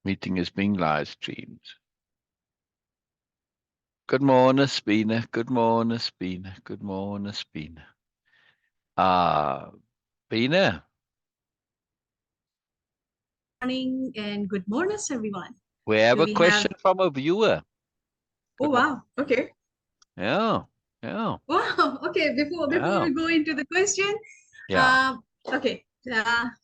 Meeting is being live streamed. Good morning, Beena. Good morning, Beena. Good morning, Beena. Beena, Morning and good morning, everyone. we have Do a we have? question from a viewer. Oh Good morning. wow. Okay. Yeah, yeah, Wow. Okay. Before yeah, we go into the question, yeah, uh, okay.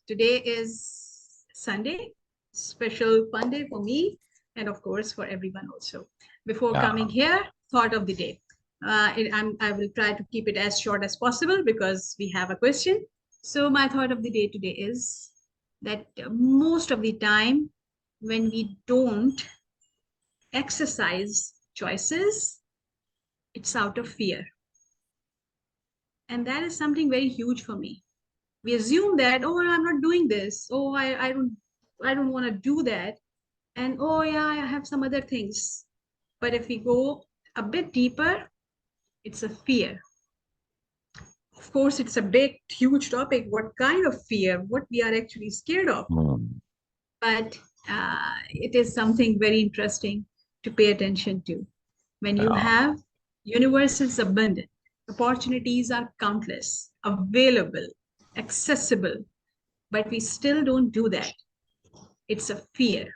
Today is Sunday, special fun day for me, and of course for everyone also. Before yeah. coming here, thought of the day. I will try to keep it as short as possible because we have a question. So my thought of the day today is that most of the time when we don't exercise choices, it's out of fear. And that is something very huge for me. We assume that, oh, I'm not doing this. Oh, I don't want to do that. And oh yeah, I have some other things. But if we go a bit deeper, it's a fear. Of course, it's a big, huge topic. What kind of fear? What we are actually scared of? Hmm. But it is something very interesting to pay attention to. When you Yeah. have universe is abundant, opportunities are countless, available, accessible, but we still don't do that. It's a fear.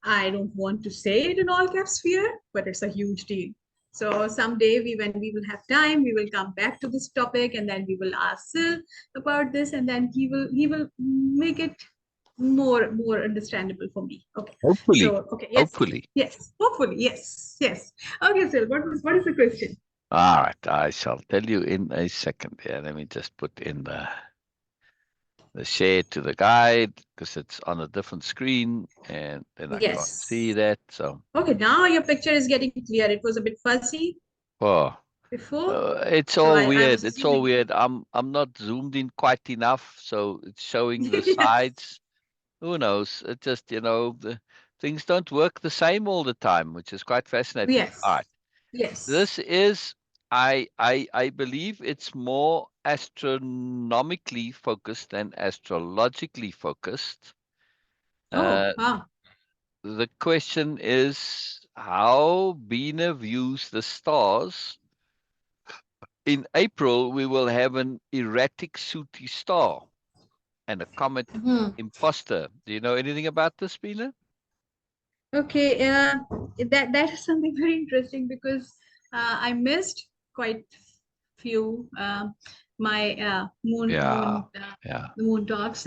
I don't want to say it in all caps fear, but it's a huge deal. So someday when we will have time, we will come back to this topic and then we will ask Syl about this and then he will make it more understandable for me. Okay. Hopefully, So okay, yes. hopefully. Yes. Hopefully, yes. Yes. Okay, Syl, what is the question? All right, I shall tell you in a second here. Let me just put in the share to the guide because it's on a different screen and then I can't see Yes. that. So, Okay, now your picture is getting clear. It was a bit fuzzy oh. before. It's So all I was weird. It's all assuming. weird. I'm not zoomed in quite enough, so it's showing the sides. Who knows? It just, the things don't work the same all the time, which is quite fascinating. All Yes. right. Yes. This is I believe it's more astronomically focused than astrologically focused. Oh, Uh, wow. the question is how Beena views the stars. In April, we will have an erratic Sooty star and a comet Hmm. imposter. Do you know anything about this, Beena? Okay, that is something very interesting because I missed quite few my Yeah, yeah. the moon talks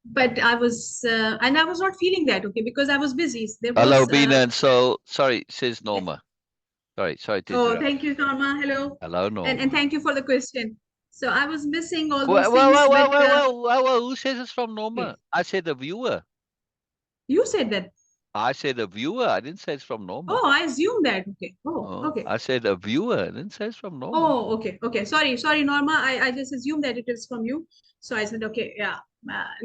but I was not feeling that okay because I was busy. There Hello, was Beena and Syl. Sorry, says Norma. Sorry to oh, interrupt. thank you, Norma. Hello, Hello, and Norma. thank you for the question. So I was missing all those Well, well, things, well, but well, well, well, well, well, who says it's from okay, Norma? I said a viewer. you said that. I said a viewer. I didn't say it's from Norma. Oh, I assumed that. Okay. Oh, Oh, okay. I said a viewer. I didn't say it's from Norma. Oh, okay. Okay. Sorry, Norma. I just assumed that it is from you. So I said, okay, yeah,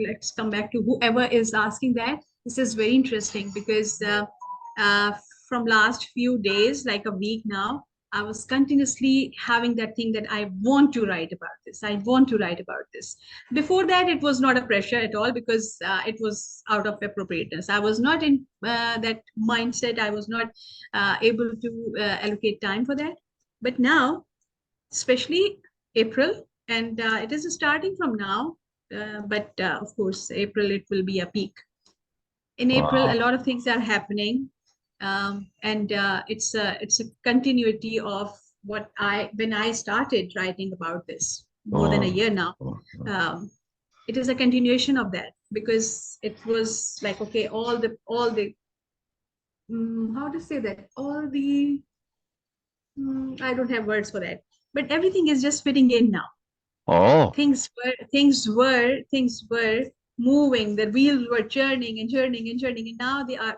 let's come back to whoever is asking that. This is very interesting because uh, from last few days, like a week now, I was continuously having that thing that I want to write about this. I want to write about this. Before that, it was not a pressure at all because it was out of appropriateness. I was not in that mindset. I was not able to allocate time for that. But now, especially April, and it is starting from now, but of course, April, it will be a peak. In April, a Wow. lot of things are happening, and it's a continuity of what when I started writing about this more than a Oh, year now. oh, oh. Um, it is a continuation of that because it was like okay, all the how to say that I don't have words for that, but everything is just fitting in now. Oh, Things were moving, the wheels were churning and churning and churning, and now they are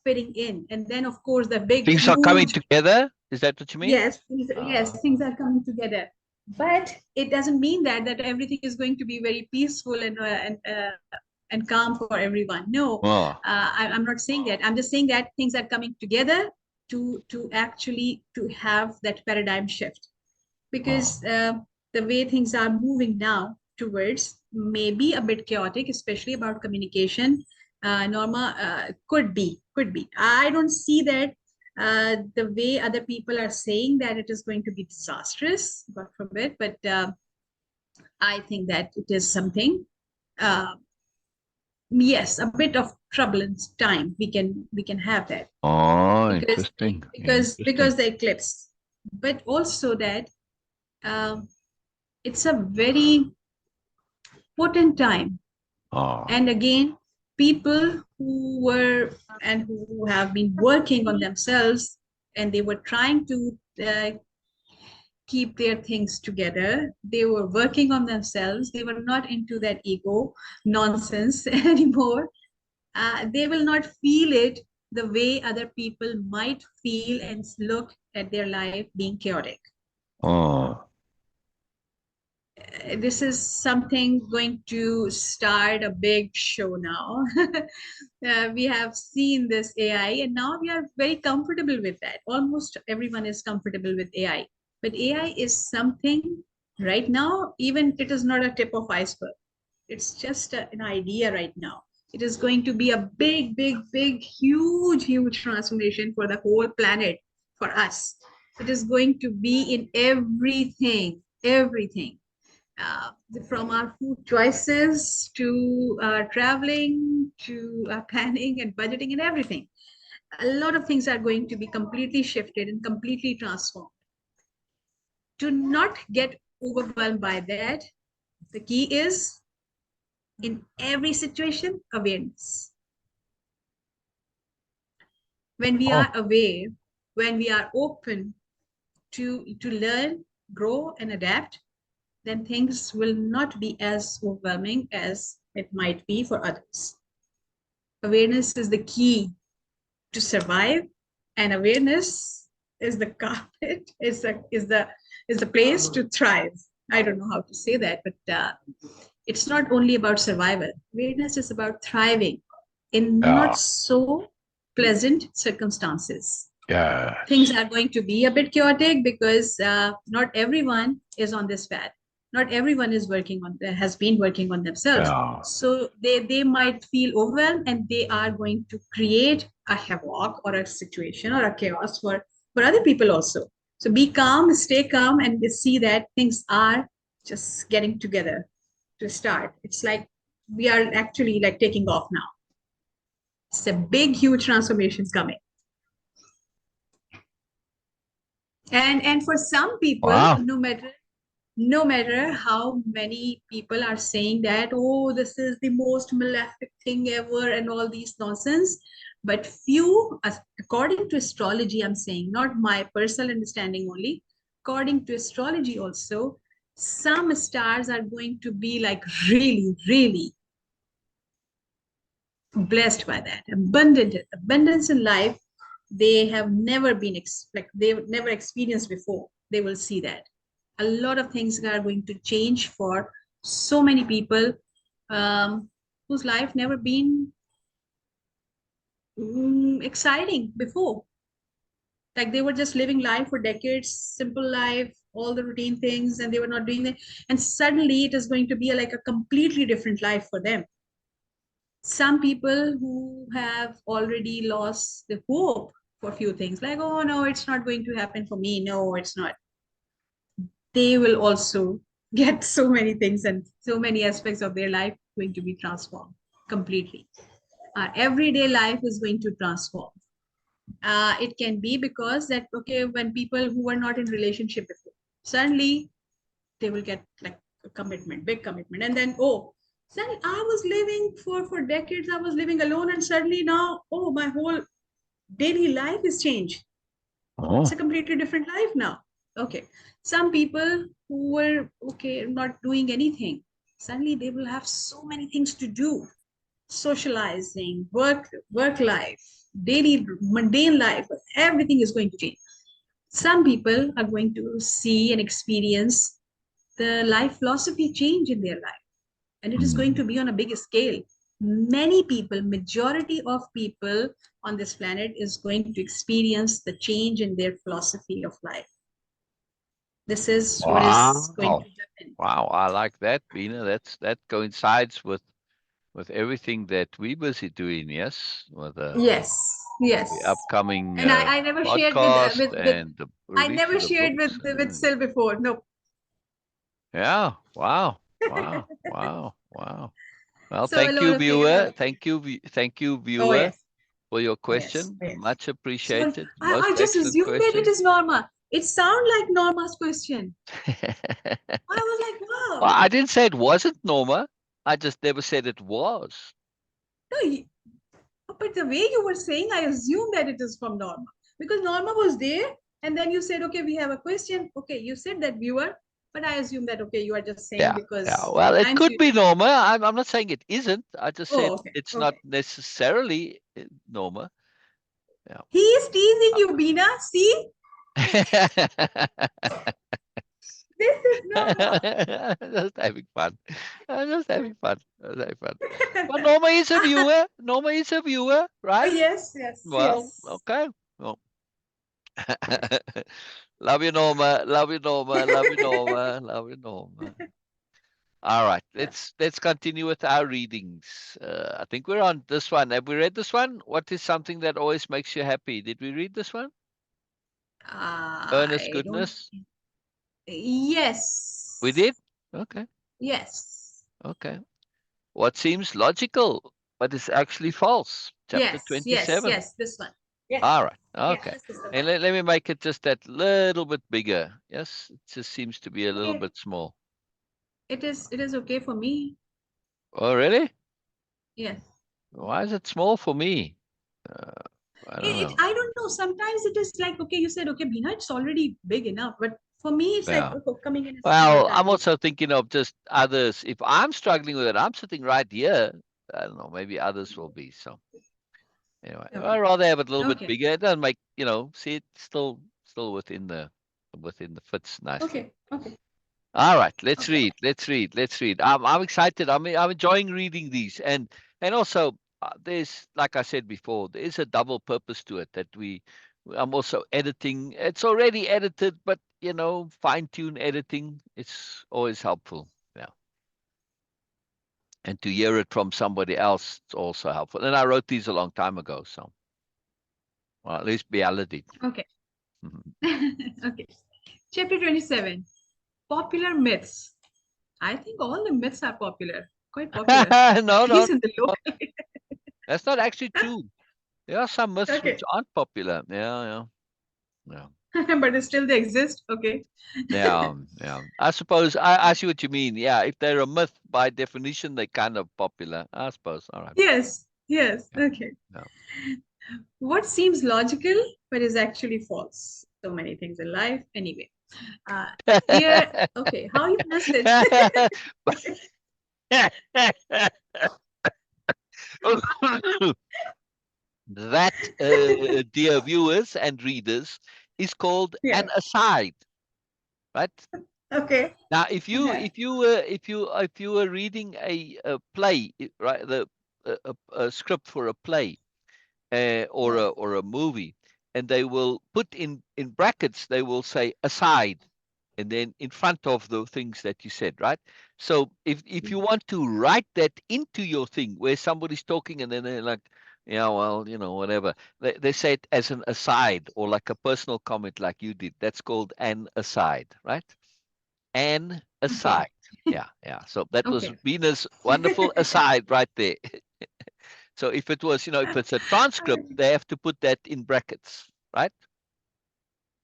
fitting in. And then of course the big things are coming huge, together. Is that what you mean? yes, Uh, things are coming together, but it doesn't mean that everything is going to be very peaceful and calm for everyone. No, oh, I'm not saying that. I'm just saying that things are coming together to actually to have that paradigm shift, because oh. the way things are moving now towards, may be a bit chaotic, especially about communication. Norma, could be. I don't see that the way other people are saying that it is going to be disastrous, God forbid, but I think that it is something. Uh, yes, a bit of turbulent time. We can have that Oh, because interesting. because Interesting. the eclipse, but also that um, it's a very potent time. Oh. And again, people who were and who have been working on themselves and they were trying to keep their things together. They were working on themselves. They were not into that ego nonsense anymore. They will not feel it the way other people might feel and look at their life being chaotic. Oh. This is something going to start a big show now. We have seen this AI, and now we are very comfortable with that. Almost everyone is comfortable with AI. But AI is something right now, even it is not a tip of iceberg. It's just an idea right now. It is going to be a big, big, big, huge, huge transformation for the whole planet, for us. It is going to be in everything, everything, uh, from our food choices to traveling to planning and budgeting and everything. A lot of things are going to be completely shifted and completely transformed. To not get overwhelmed by that, the key is in every situation, awareness. When we Oh. are aware, when we are open to learn, grow, and adapt, then things will not be as overwhelming as it might be for others. Awareness is the key to survive, and awareness is the carpet, is the place to thrive. I don't know how to say that, but it's not only about survival. Awareness is about thriving in not Yeah. so pleasant circumstances. Things Yes. are going to be a bit chaotic because not everyone is on this path. Not everyone is working on has been working on themselves. Yeah. So they might feel overwhelmed and they are going to create a havoc or a situation or a chaos for other people also. So be calm, stay calm, and see that things are just getting together to start. It's like we are actually like taking off now. It's a big, huge transformations coming. And for some people, Wow. no matter how many people are saying that, oh, this is the most malefic thing ever and all these nonsense, but few, according to astrology, I'm saying, not my personal understanding only, according to astrology also, some stars are going to be like really, really blessed by that. Abundance in life, they have never been like they've never experienced before. They will see that a lot of things are going to change for so many people whose life never been exciting before. Like they were just living life for decades, simple life, all the routine things, and they were not doing that. And suddenly it is going to be like a completely different life for them. Some people who have already lost the hope for a few things, like, oh no, it's not going to happen for me, no, it's not, they will also get so many things and so many aspects of their life going to be transformed completely. Our everyday life is going to transform. It can be because that, okay, when people who were not in relationship before, suddenly they will get like a commitment, big commitment, and then, oh, suddenly I was living for decades, I was living alone, and suddenly now, oh, my whole daily life is changed. It's a Oh. completely different life now. Okay. Some people who were, okay, not doing anything, suddenly they will have so many things to do. Socializing, work life, daily mundane life, everything is going to change. Some people are going to see and experience the life philosophy change in their life, and it is going Mm. to be on a big scale. Many people, majority of people on this planet is going to experience the change in their philosophy of life. This is what is going Wow. to happen. Wow. I like that, Beena. That coincides with everything that we're busy doing, yes? With Yes, yes. the upcoming And I never shared podcast with and the I release never of the shared books. with Syl before. No. Yeah. Wow. Wow. Wow. Wow. Well, So a thank lot you, of things. viewer. Thank you, Oh viewer, yes. for your Oh yes. question. Oh yes. Much Sorry, appreciated. I Most just excellent assumed that it question. is Norma. It sounded like Norma's question. I was like, Well, wow. I didn't say it wasn't Norma. I just never said it was. No, but the way you were saying, I assumed that it is from Norma because Norma was there, and then you said, okay, we have a question. Okay, you said that viewer, but I assume that okay, you are just saying Yeah, yeah. because Well, it I'm could be serious. Norma. I'm not saying it isn't. I just said Oh, okay, it's not okay. necessarily Norma. Yeah. He is teasing you, Beena. See, this is Norma. Just having fun. Just having fun. Just having fun. But Norma is a viewer. Norma is a viewer, Oh, right? yes, yes, Well, yes. okay. Well, love you, Norma. Love you, Norma. Love you, Norma. Love you, Norma. All right, let's continue with our readings. I think we're on this one. Have we read this one? What is something that always makes you happy? Did we read this one? Earnest I don't. goodness. We Yes, did. Okay. yes, Okay. What seems logical but is actually false? Chapter yes, yes, 27. yes. This one. Yes, All right. yeah. Okay. This is the And one. let me make it just that little bit bigger. Yes, it just seems to be a little Okay, bit small. it is. It is okay for me. Oh, really? Yes. Why is it small for me? Uh, I don't know. I don't know. Sometimes it is like okay, you said okay, Beena, it's already big enough, but for me, it's like Yeah. oh, coming in a small, Well, I'm tiny. also thinking of just others. If I'm struggling with it, I'm sitting right here. I don't know. Maybe others will be. So anyway, I'd Okay, rather have it a little bit okay, bigger. It doesn't make see it still within the fits nicely. okay, okay, All right, let's okay. read. Let's read. Let's read. I'm excited. I'm enjoying reading these, and also there's like I said before, there is a double purpose to it that I'm also editing. It's already edited, but fine tune editing. It's always helpful. Yeah, and to hear it from somebody else, it's also helpful. And I wrote these a long time ago, so well, at least Biella did. Okay. Okay. Chapter 27. Popular myths. I think all the myths are popular, quite popular, No, at no, least in the no, local. that's not actually true. There are some myths which Okay. aren't popular. Yeah, yeah, yeah. But still they exist. Okay. Yeah, yeah. I suppose I see what you mean. Yeah, if they're a myth by definition, they're kind of popular. I suppose. All right. Yes. Yes. Yeah. Okay. Yeah. What seems logical but is actually false? So many things in life. Anyway. Uh, Here. Okay. How you missed it? That, dear viewers and readers, is called Yeah. an aside, right? Okay. Now, if you were reading a play, right, a script for a play, or Yeah. a movie, and they will put in brackets, they will say aside, and then in front of the things that you said, right? So if you want to write that into your thing where somebody's talking and then they're like, yeah, well, whatever, they say it as an aside or like a personal comment like you did. That's called an aside, right? An Okay. aside. Yeah, yeah. So that was Okay. Beena's wonderful aside right there. So if it was, if it's a transcript, they have to put that in brackets, right?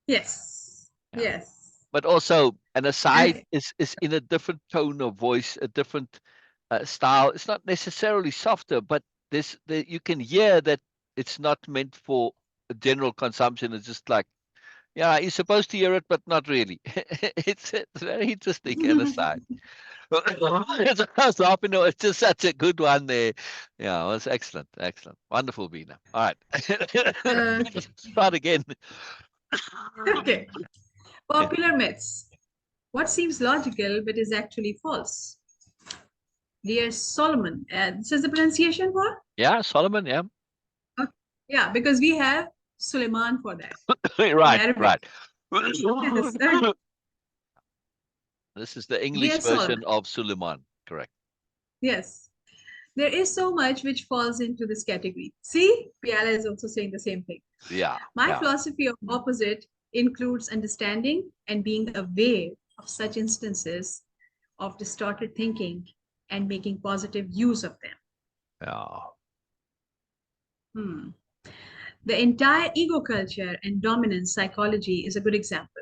Yes. Yeah. Yes. But also an aside Okay. is in a different tone of voice, a different style. It's not necessarily softer, but you can hear that it's not meant for general consumption. It's just like, yeah, you're supposed to hear it, but not really. It's very interesting an aside. I was laughing. No, it's just such a good one there. Yeah, it was excellent. Excellent. Wonderful, Beena. All right. Okay. Start again. Okay. Yeah. Popular myths. What seems logical but is actually false? Dear Solomon. This is the pronunciation for? Yeah, Solomon. Yeah. Okay. Yeah, because we have Suleiman for that in Right, Arabic. right. Yes. Okay. This is the English Dear version Solomon, of Suleiman. Correct. yes, there is so much which falls into this category. See, Biella is also saying the same thing. Yeah. My Yeah. philosophy of opposite includes understanding and being aware of such instances of distorted thinking and making positive use of them. Yeah. Hmm. The entire ego culture and dominance psychology is a good example.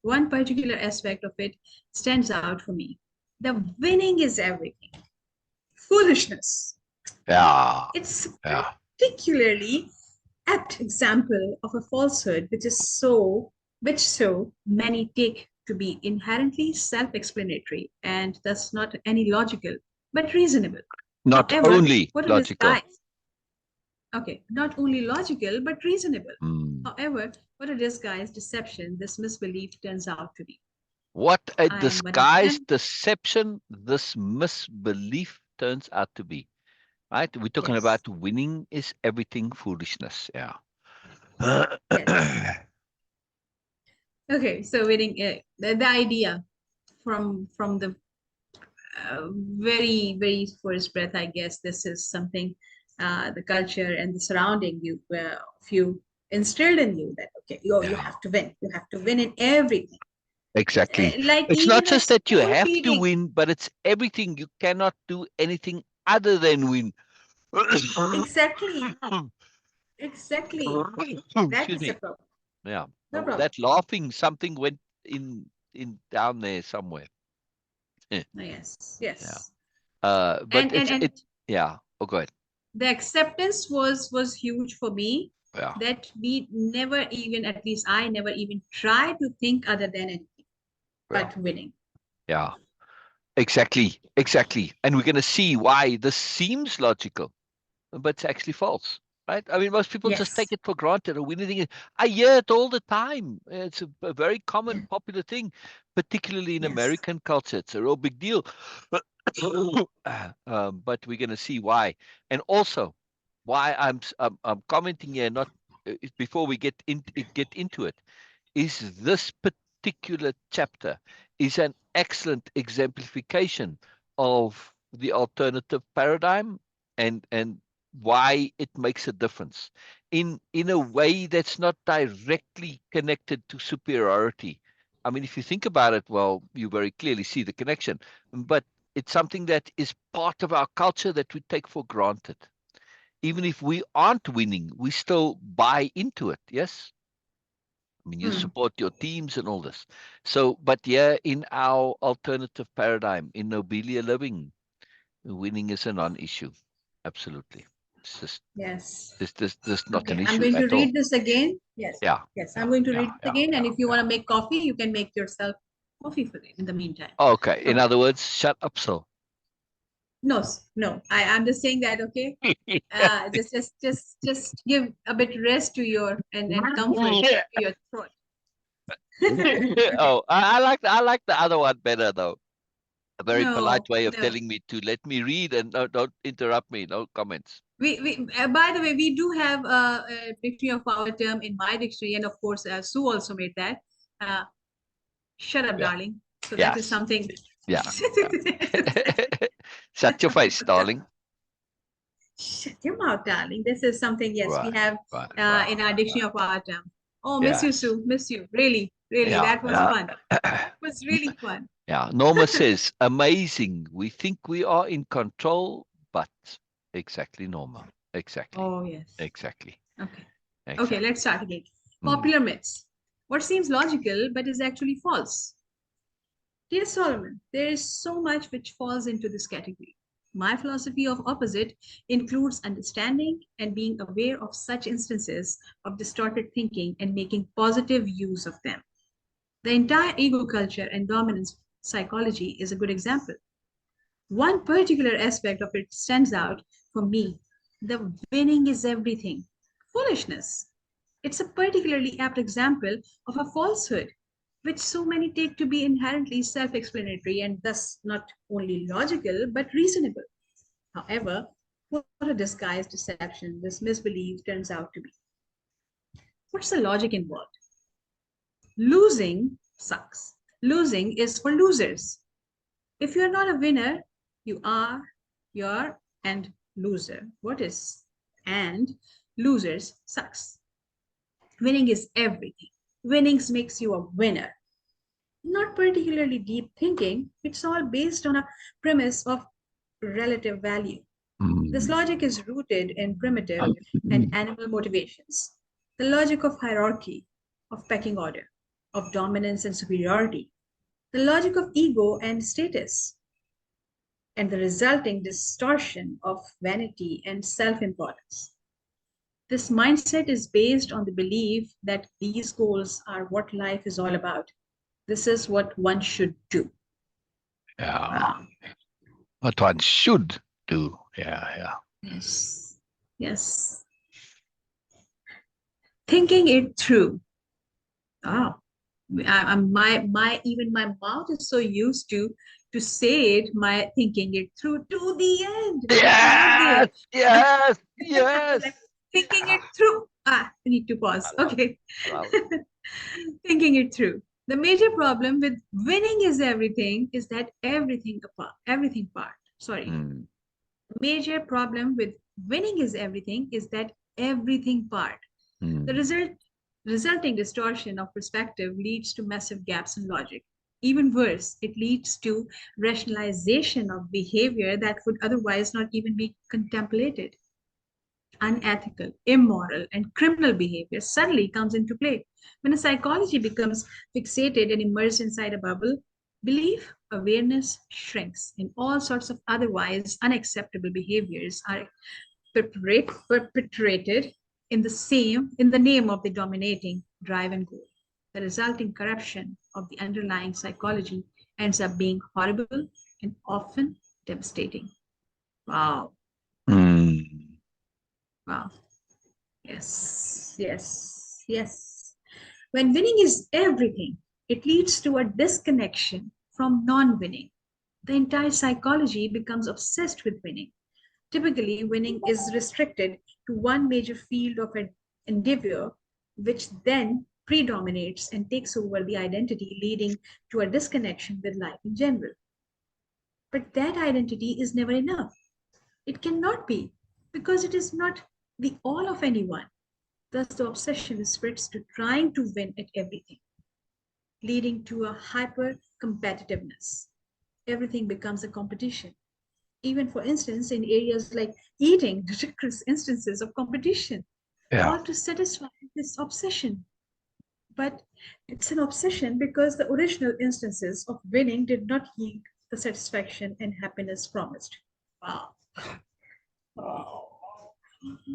One particular aspect of it stands out for me. The winning is everything. Foolishness. Yeah. It's a Yeah. particularly apt example of a falsehood which so many take to be inherently self-explanatory and thus not any logical but reasonable. Not However, only what a logical. disguise. Okay, not only logical but reasonable. Mm. However, what a disguised deception this misbelief turns out to be. What a I am one of disguised them. deception this misbelief turns out to be. Right? We're talking Yes, about winning is everything foolishness. Yeah. yes. Okay, so winning the idea from the very first breath, I guess this is something the culture and the surrounding you instilled in you that okay, you Yeah. have to win. You have to win in everything. Exactly. Like It's not even a just that you small have to feeling. win, but it's everything. You cannot do anything other than win. Exactly, exactly. That Excuse is the me. problem. Yeah. No Oh, problem. that laughing something went in down there somewhere. Eh, Yes, yeah. yes. But And and and yeah. Oh, go ahead. the acceptance was huge for me Yeah. that we never even, at least I never even try to think other than anything Yeah. but winning. Yeah. Exactly. Exactly. And we're going to see why this seems logical, but it's actually false. Right? I mean, most people just take Yes, it for granted. Or anything. I hear it all the time. It's a very common, popular thing, particularly in yes. American culture. It's a real big deal. But we're going to see why, and also why I'm commenting here. Not before we get into it, is this particular chapter is an excellent exemplification of the alternative paradigm and why it makes a difference in a way that's not directly connected to superiority. I mean, if you think about it, well, you very clearly see the connection, but it's something that is part of our culture that we take for granted. Even if we aren't winning, we still buy into it. Yes. I mean, you Hmm. support your teams and all this. So, but yeah, in our alternative paradigm, in Nobelia-Living, winning is a non-issue. Absolutely. It's just Yes. this not an Okay, I'm issue going to at all. read this again. Yes, Yeah, yes, I'm yeah, going to yeah, read this yeah, again. And yeah, if you yeah. want to make coffee, you can make yourself coffee for it in the meantime. Okay. No In other problem. words, shut up, Syl. No, no. I'm just saying that. Okay, just give a bit rest to your and comfort to your throat. Okay. Oh, I like the other one better though. A very polite No, way of no. telling me to let me read and don't interrupt me. No comments. We by the way, we do have a dictionary of our term in my dictionary, and of course, Sue also made that. Uh, Shut up, Yeah. darling. So that is Yes. something. Yeah. Yeah. Shut your face, darling. Shut your mouth, darling. This is something, yes, we Right. have Right. Right. in our dictionary of our term. Oh, miss you, Yes. Sue. Miss you. Really, really. Yeah. That was Yeah. fun. It was really fun. Yeah. Norma says, amazing. We think we are in control, but exactly, Norma. Exactly. Oh, yes. Exactly. Okay. Okay, Exactly. let's start again. Mm. Popular myths. What seems logical but is actually false? Dear Solomon, there is so much which falls into this category. My philosophy of opposite includes understanding and being aware of such instances of distorted thinking and making positive use of them. The entire ego culture and dominance psychology is a good example. One particular aspect of it stands out for me. The winning is everything. Foolishness. It's a particularly apt example of a falsehood, which so many take to be inherently self explanatory and thus not only logical but reasonable. However, what a disguised deception this misbelief turns out to be. What's the logic involved? Losing sucks. Losing is for losers. If you're not a winner, you're and loser. What is and losers sucks. Winning is everything. Winnings makes you a winner. Not particularly deep thinking, it's all based on a premise of relative value. This Mm. logic is rooted in primitive and animal motivations. The logic of hierarchy, of pecking order, of dominance and superiority, the logic of ego and status, and the resulting distortion of vanity and self importance. This mindset is based on the belief that these goals are what life is all about. This is what one should do. Yeah. Wow. What one should do. Yeah, yeah. Yes. Yes. Thinking it through. Oh, even my mouth is so used to say it, my thinking it through to the end, but we're not there. Yes, yes, yes. Like thinking it Ah, through. Ah, I need to I pause. love it. Okay. I love it. Thinking it through. The major problem with winning is everything is that everything part. Sorry. Mm, Major problem with winning is everything is that everything part. The mm. resulting distortion of perspective leads to massive gaps in logic. Even worse, it leads to rationalization of behavior that would otherwise not even be contemplated. Unethical, immoral, and criminal behavior suddenly comes into play. When a psychology becomes fixated and immersed inside a bubble, belief, awareness shrinks, and all sorts of otherwise unacceptable behaviors are perpetrated in the name of the dominating drive and goal. The resulting corruption of the underlying psychology ends up being horrible and often devastating. Wow. Mm. Wow. Yes. Yes. Yes. When winning is everything, it leads to a disconnection from non-winning. The entire psychology becomes obsessed with winning. Typically, winning is restricted to one major field of an endeavor, which then predominates and takes over the identity, leading to a disconnection with life in general. But that identity is never enough. It cannot be, because it is not the all of anyone. Thus, the obsession spreads to trying to win at everything, leading to a hyper competitiveness. Everything becomes a competition. Even, for instance, in areas like eating, ludicrous instances of competition, Yeah. all to satisfy this obsession. But it's an obsession because the original instances of winning did not yield the satisfaction and happiness promised. Wow.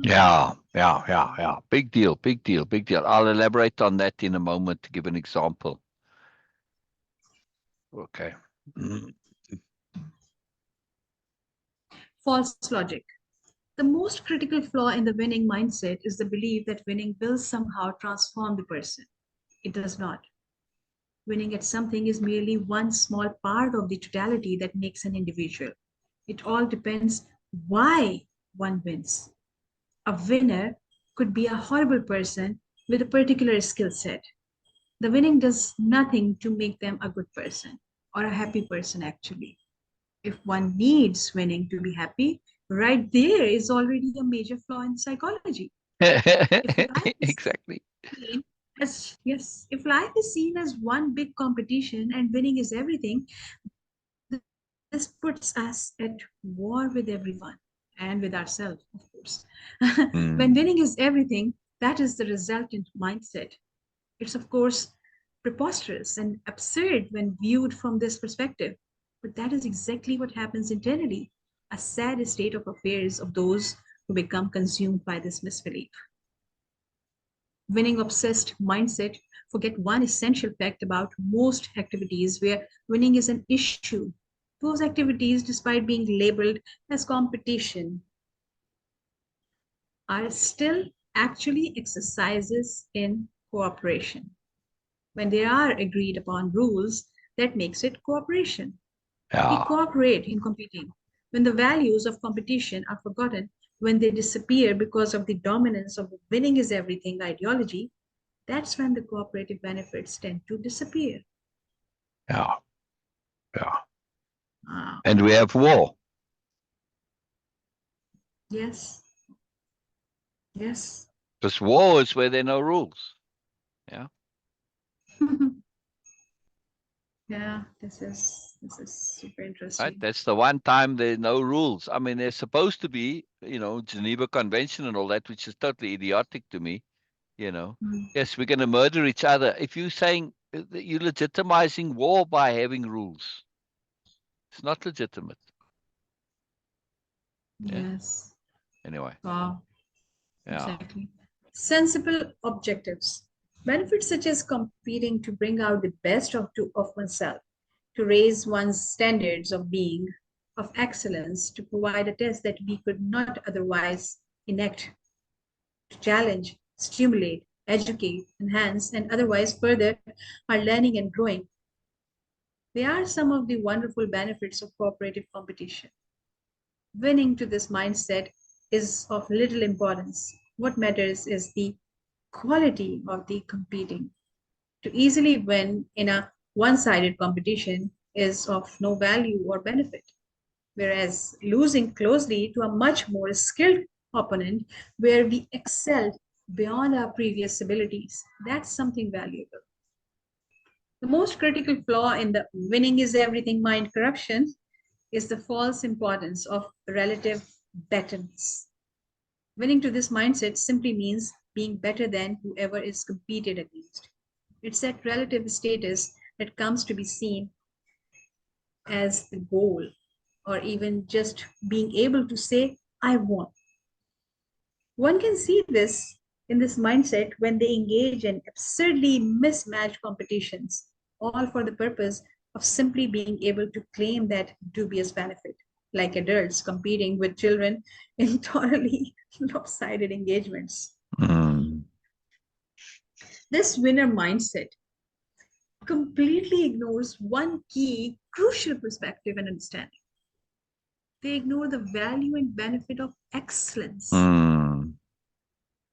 Yeah, yeah, yeah, yeah. Big deal, big deal, big deal. I'll elaborate on that in a moment to give an example. Okay. Mm. False logic. The most critical flaw in the winning mindset is the belief that winning will somehow transform the person. It does not. Winning at something is merely one small part of the totality that makes an individual. It all depends why one wins. A winner could be a horrible person with a particular skill set. The winning does nothing to make them a good person or a happy person, actually. If one needs winning to be happy, right there is already a major flaw in psychology. If life is Exactly. seen if life is seen as one big competition and winning is everything, this puts us at war with everyone and with ourselves, of course. When winning is Mm. everything, that is the resultant mindset. It's, of course, preposterous and absurd when viewed from this perspective. But that is exactly what happens internally, a sad state of affairs of those who become consumed by this misbelief. Winning obsessed mindset forget one essential fact about most activities where winning is an issue. Those activities, despite being labeled as competition, are still actually exercises in cooperation. When there are agreed upon rules, that makes it cooperation. We Yeah. cooperate in competing. When the values of competition are forgotten, when they disappear because of the dominance of the winning is everything ideology, that's when the cooperative benefits tend to disappear. Yeah. Yeah. Ah, And we have war. yes. Yes. Because war is where there are no rules. Yeah. Yeah, this is super Right. interesting. That's the one time there are no rules. I mean, there's supposed to be, Geneva Convention and all that, which is totally idiotic to me. Mm. Yes, we're going to murder each other. If you're saying that you're legitimizing war by having rules, it's not legitimate. Yeah. Yes. Anyway. Wow. Yeah. Exactly. Sensible objectives. Benefits such as competing to bring out the best of oneself, to raise one's standards of being, of excellence, to provide a test that we could not otherwise enact, to challenge, stimulate, educate, enhance, and otherwise further our learning and growing. They are some of the wonderful benefits of cooperative competition. Winning to this mindset is of little importance. What matters is the quality of the competing. To easily win in a one sided competition is of no value or benefit, whereas losing closely to a much more skilled opponent where we excelled beyond our previous abilities, that's something valuable. The most critical flaw in the winning is everything mind corruption is the false importance of relative betterness. Winning to this mindset simply means being better than whoever is competed against. It's that relative status that comes to be seen as the goal, or even just being able to say, I won. One can see this in this mindset when they engage in absurdly mismatched competitions, all for the purpose of simply being able to claim that dubious benefit, like adults competing with children in totally lopsided engagements. Mm. This winner mindset completely ignores one key, crucial perspective and understanding. They ignore the value and benefit of excellence. Mm.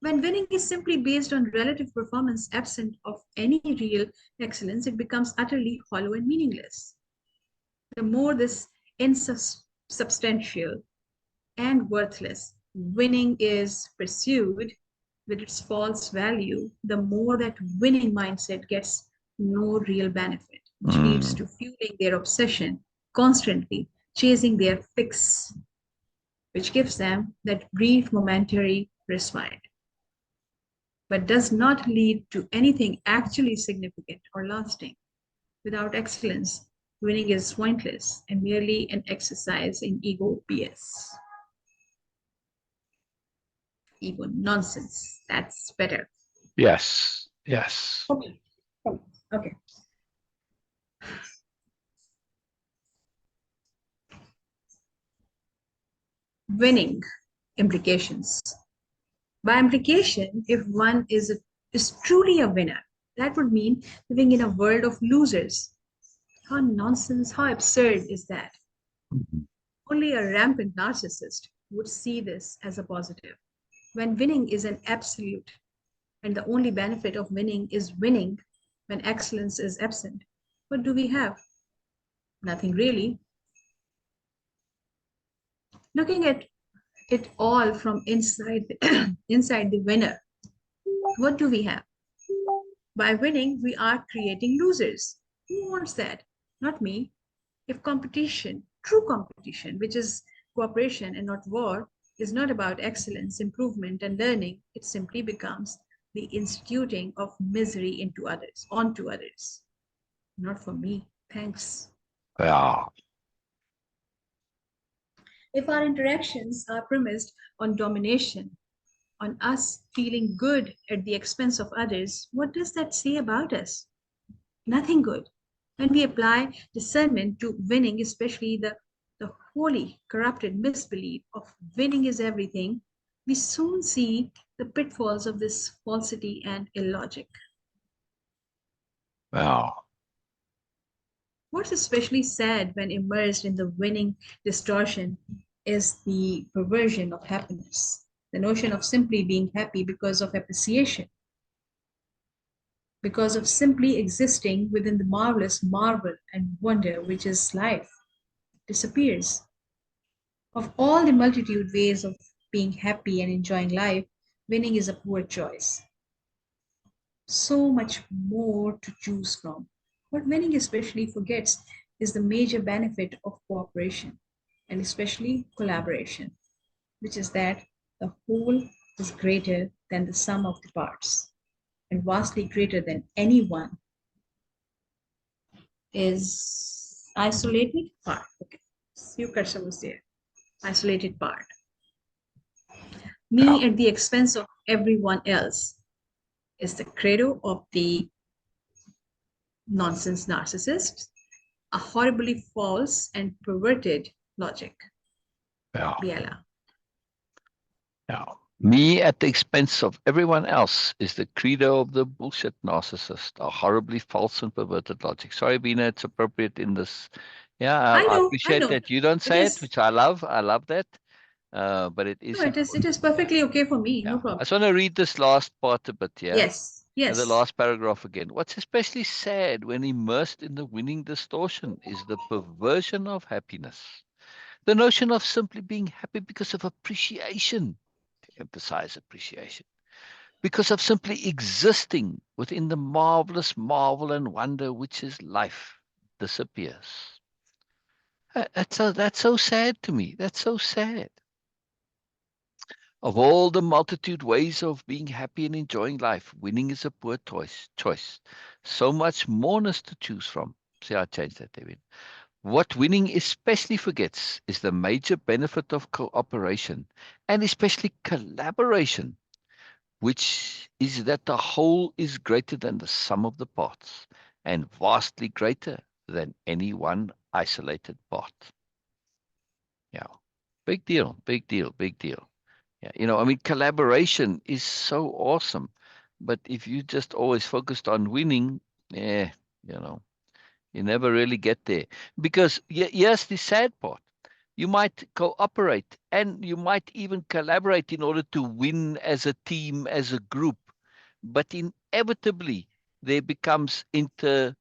When winning is simply based on relative performance absent of any real excellence, it becomes utterly hollow and meaningless. The more this insubstantial and worthless winning is pursued with its false value, the more that winning mindset gets no real benefit, which leads Mm. to fueling their obsession, constantly chasing their fix, which gives them that brief momentary respite, but does not lead to anything actually significant or lasting. Without excellence, winning is pointless and merely an exercise in ego BS. Ego nonsense. That's better. Yes. Yes. Okay. Okay. Winning implications. By implication, if one is truly a winner, that would mean living in a world of losers. How nonsense, how absurd is that? Mhm. Only a rampant narcissist would see this as a positive. When winning is an absolute, and the only benefit of winning is winning when excellence is absent, what do we have? Nothing really. Looking at it all from inside inside the winner, what do we have? By winning, we are creating losers. Who wants that? Not me. If competition, true competition, which is cooperation and not war, is not about excellence, improvement, and learning, it simply becomes the instituting of misery into others, onto others. Not for me. Thanks. Yeah. If our interactions are premised on domination, on us feeling good at the expense of others, what does that say about us? Nothing good. When we apply discernment to winning, especially the wholly corrupted misbelief of winning is everything, we soon see the pitfalls of this falsity and illogic. Yeah. What's especially sad when immersed in the winning distortion is the perversion of happiness, the notion of simply being happy because of appreciation. because of simply existing within the marvelous marvel and wonder which is life, disappears. Of all the multitude ways of being happy and enjoying life, winning is a poor choice. So much more to choose from. What winning especially forgets is the major benefit of cooperation and especially collaboration, which is that the whole is greater than the sum of the parts and vastly greater than any one is isolated part. Okay. Your cursor was there. Isolated part. Yeah. Me at the expense of everyone else is the credo of the nonsense narcissist, a horribly false and perverted logic. Yeah. Biella. Yeah. Me at the expense of everyone else is the credo of the bullshit narcissist, a horribly false and perverted logic. Sorry, Beena, it's appropriate in this. Yeah, I I appreciate know. that you don't It say it, is which I love. I love that. But it no, is it is important. perfectly okay for me, Yeah. no I problem. just want to read this last part a bit here. Yes, The yes. last paragraph again. What's especially sad when immersed in the winning distortion is the perversion of happiness. The notion of simply being happy because of appreciation, to emphasize appreciation, because of simply existing within the marvelous marvel and wonder which is life, disappears. That's so sad to me. That's so sad. Of all the multitude ways of being happy and enjoying life, winning is a poor choice. So much moreness to choose from. See, I changed that, David. What winning especially forgets is the major benefit of cooperation and especially collaboration, which is that the whole is greater than the sum of the parts and vastly greater than any one isolated part. Yeah. Big deal, big deal, big deal. Yeah. I mean, collaboration is so awesome. But if you just always focused on winning, eh, you know, you never really get there. Because here's the sad part. You might cooperate and you might even collaborate in order to win as a team, as a group. But inevitably, there becomes inter-team,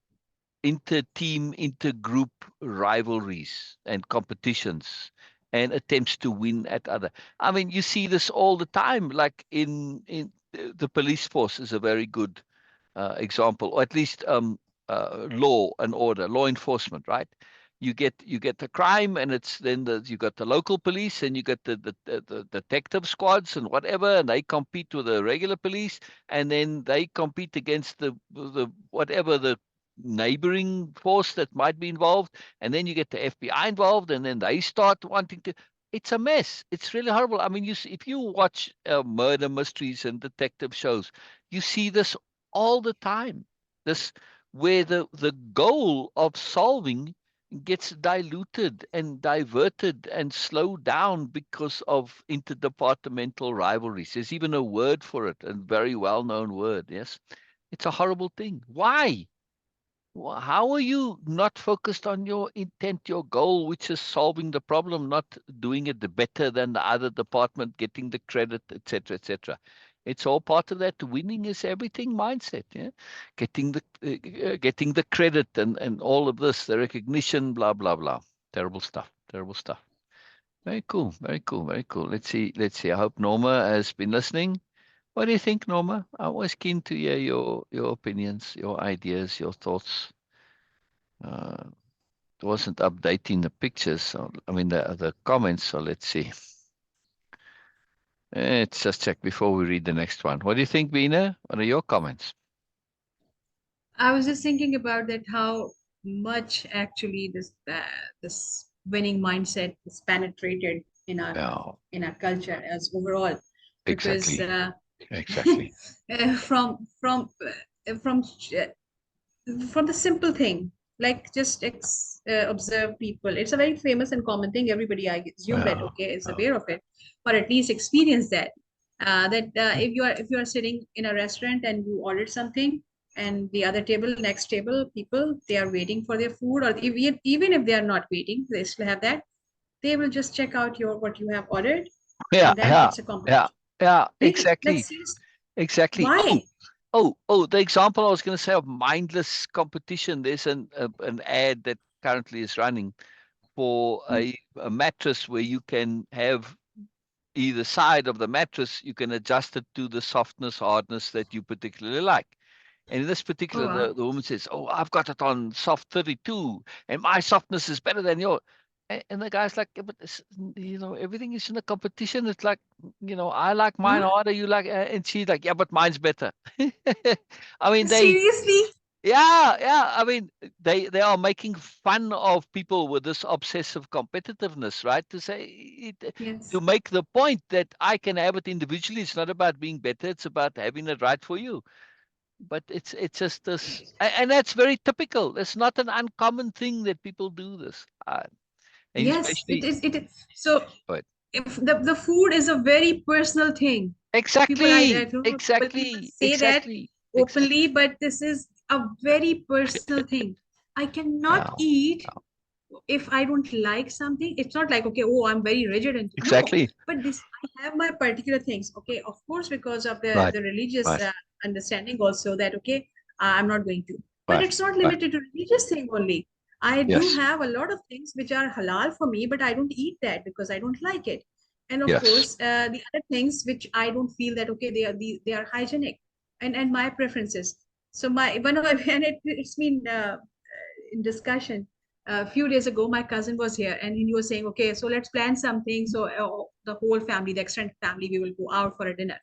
inter-group rivalries and competitions and attempts to win at other. I mean, you see this all the time. Like in the police force is a very good example, or at least law and order, law enforcement, right? You get the crime, and it's then you got the local police, and you got the detective squads and whatever, and they compete with the regular police, and then they compete against the whatever the neighboring force that might be involved, and then you get the FBI involved, and then they start wanting to. It's a mess. It's really horrible. I mean, if you watch murder mysteries and detective shows, you see this all the time. This where the goal of solving gets diluted and diverted and slowed down because of interdepartmental rivalries. There's even a word for it, a very well-known word. Yes, it's a horrible thing. Why? How are you not focused on your intent, your goal, which is solving the problem, not doing it better than the other department, getting the credit, etc., etc. It's all part of that winning is everything mindset. Yeah, getting the credit and all of this, the recognition, blah blah blah. Terrible stuff. Terrible stuff. Very cool. Very cool. Very cool. Let's see. Let's see. I hope Norma has been listening. What do you think, Norma? I'm always keen to hear your opinions, your ideas, your thoughts. Uh, it wasn't updating the pictures. So, I mean, the comments. So let's see. Let's just check before we read the next one. What do you think, Beena? What are your comments? I was just thinking about that how much actually this winning mindset is penetrated Yeah, in our culture as overall, because exactly. Exactly. from from the simple thing like just observe people. It's a very famous and common thing. Everybody, I assume that Yeah, okay is yeah, aware of it, or at least experience that. If you are sitting in a restaurant and you ordered something, and the other table, next table, people they are waiting for their food, or even if they are not waiting, they still have that. They will just check out your what you have ordered, yeah, and then yeah, it's a yeah, competition. yeah. Really, like Exactly. seriously, Exactly. Oh, why? The example I was going to say of mindless competition. There's an ad that currently is running for a mattress where you can have either side of the mattress, you can adjust it to the softness, hardness that you particularly like. And in this Oh, particular, wow. the woman says, "Oh, I've got it on soft 32, and my softness is better than yours." And the guy's like, "Yeah, but everything is in a competition. It's like, I like mine Huh? harder, you like," and she's like, "Yeah, but mine's better." I mean, Seriously? yeah. I mean, they are making fun of people with this obsessive competitiveness, right? To say to Yes. make the point that I can have it individually. It's not about being better. It's about having it right for you. But it's just this, and that's very typical. It's not an uncommon thing that people do this, and Yes, it especially, is. It is. So but if the food is a very personal thing, people, I exactly, don't know, people exactly, say that exactly, openly, exactly. but this is a very personal thing. I cannot Yeah, eat yeah, if I don't like something. It's not like, okay, oh, I'm very rigid and no, exactly. but this, I have my particular things. Okay, of course, because of Right, the religious right, understanding also that, okay, I'm not going to. But right, it's not right. limited to religious thing only. I do Yes, have a lot of things which are halal for me, but I don't eat that because I don't like it. And of yes. course, the other things which I don't feel that, okay, they are hygienic and my preferences. So my one of my and it's been in discussion. A few days ago, my cousin was here and he was saying, okay, so let's plan something. So the whole family, the extended family, we will go out for a dinner.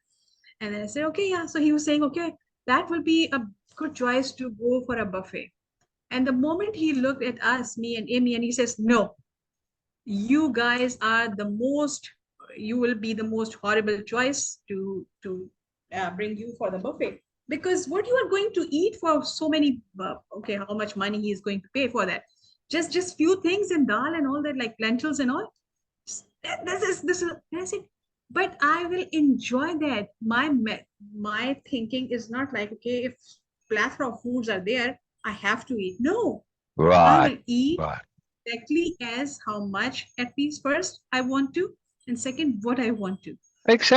And then I said, okay, yeah. So he was saying, okay, that will be a good choice to go for a buffet. And the moment he looked at us, me and Amy, and he says, no, you guys are the most, you will be the most horrible choice to bring you for the buffet. Because what you are going to eat for so many, okay, how much money he is going to pay for that? Just few things in dal and all that, like lentils and all. That's it. But I will enjoy that. My thinking is not like, okay, if plethora of foods are there, I have to eat. No, I Right, will eat right. exactly as how much, at least first I want to, and second what I want to.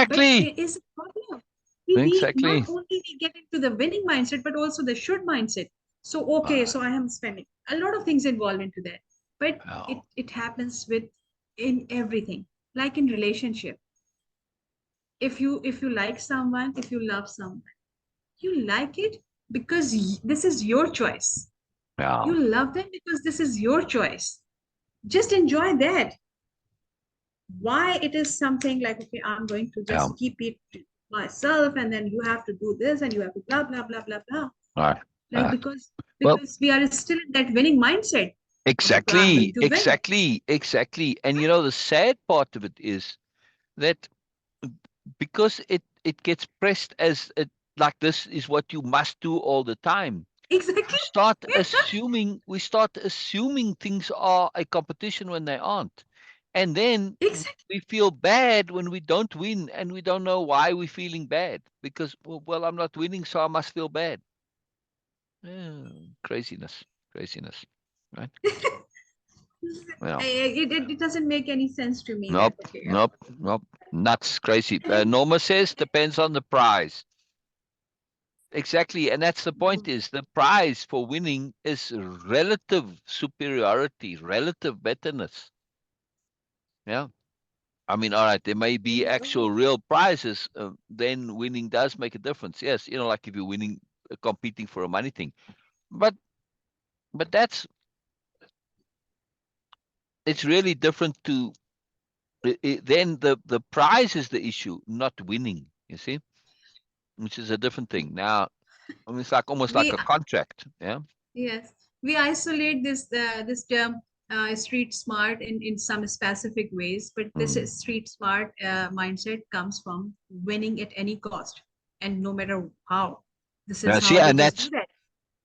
But Exactly, it is a problem. We not exactly. only we get into the winning mindset, but also the should mindset. So okay, Right. so I am spending a lot of things involved into that. But Oh, it happens with in everything, like in relationship. If you like someone, if you love someone, you like it because this is your choice. yeah, You love them because this is your choice. Just enjoy that. Why it is something like, okay, I'm going to yeah. just keep it to myself and then you have to do this and you have to blah blah blah blah blah, Right, like right. because Well, we are still in that winning mindset. Okay, so I'm going exactly, to win. exactly, exactly. And the sad part of it is that because it gets pressed as like this is what you must do all the time. Exactly. We start assuming things are a competition when they aren't. And then Exactly. we feel bad when we don't win, and we don't know why we're feeling bad because, well, I'm not winning, so I must feel bad. Yeah, craziness, craziness, right? Well, It doesn't make any sense to me that, nope, okay, nope, nope. Nuts, crazy. Norma says depends on the prize. Exactly, and that's the point. Is the prize for winning is relative superiority, relative betterness. Yeah, I mean, all right, there may be actual real prizes. Then winning does make a difference. Yes, like if you're winning, competing for a money thing. But that's it's really different to then the prize is the issue, not winning. You see, which is a different thing. Now, I mean, it's like almost like we a contract. Yeah. Yes, we isolate this term street smart in some specific ways, but this Mm. is street smart mindset comes from winning at any cost and no matter how. This is Now, see, how they and just do that's that.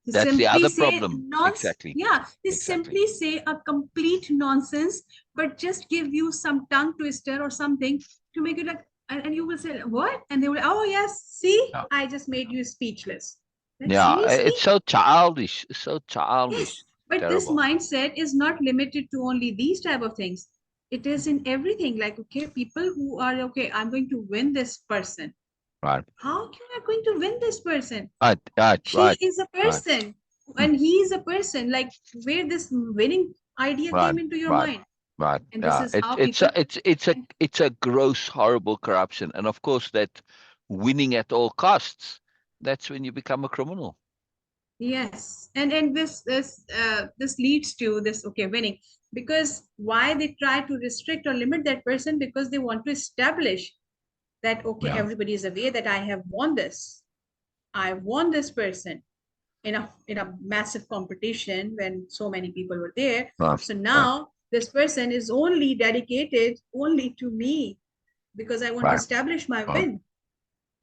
They that's the simply other say problem. nonsense. Exactly. Yeah, they Exactly. simply say a complete nonsense, but just give you some tongue twister or something to make it like, and you will say what? And they will, oh yes, see, Yeah. I just made you speechless. Like Yeah. seriously? It's so childish. It's so childish. Yes, but this Terrible. mindset is not limited to only these type of things. It is in everything. Like, okay, people who are okay, I'm going to win this person. Right. How you are going to win this person? Right. Right. She Right. is a Right. person Mm. and he is a person. Like where this winning idea Right. came into your Right. mind. Right. And this Yeah. is how people. It's a gross, horrible corruption. And of course that winning at all costs, that's when you become a criminal. Yes, and this leads to this, okay, winning, because why they try to restrict or limit that person, because they want to establish that, okay, Yeah. everybody is aware that I have won this. I won this person in a massive competition when so many people were there. Right. So Right. now this person is only dedicated only to me because I want to Right. establish my Right. win.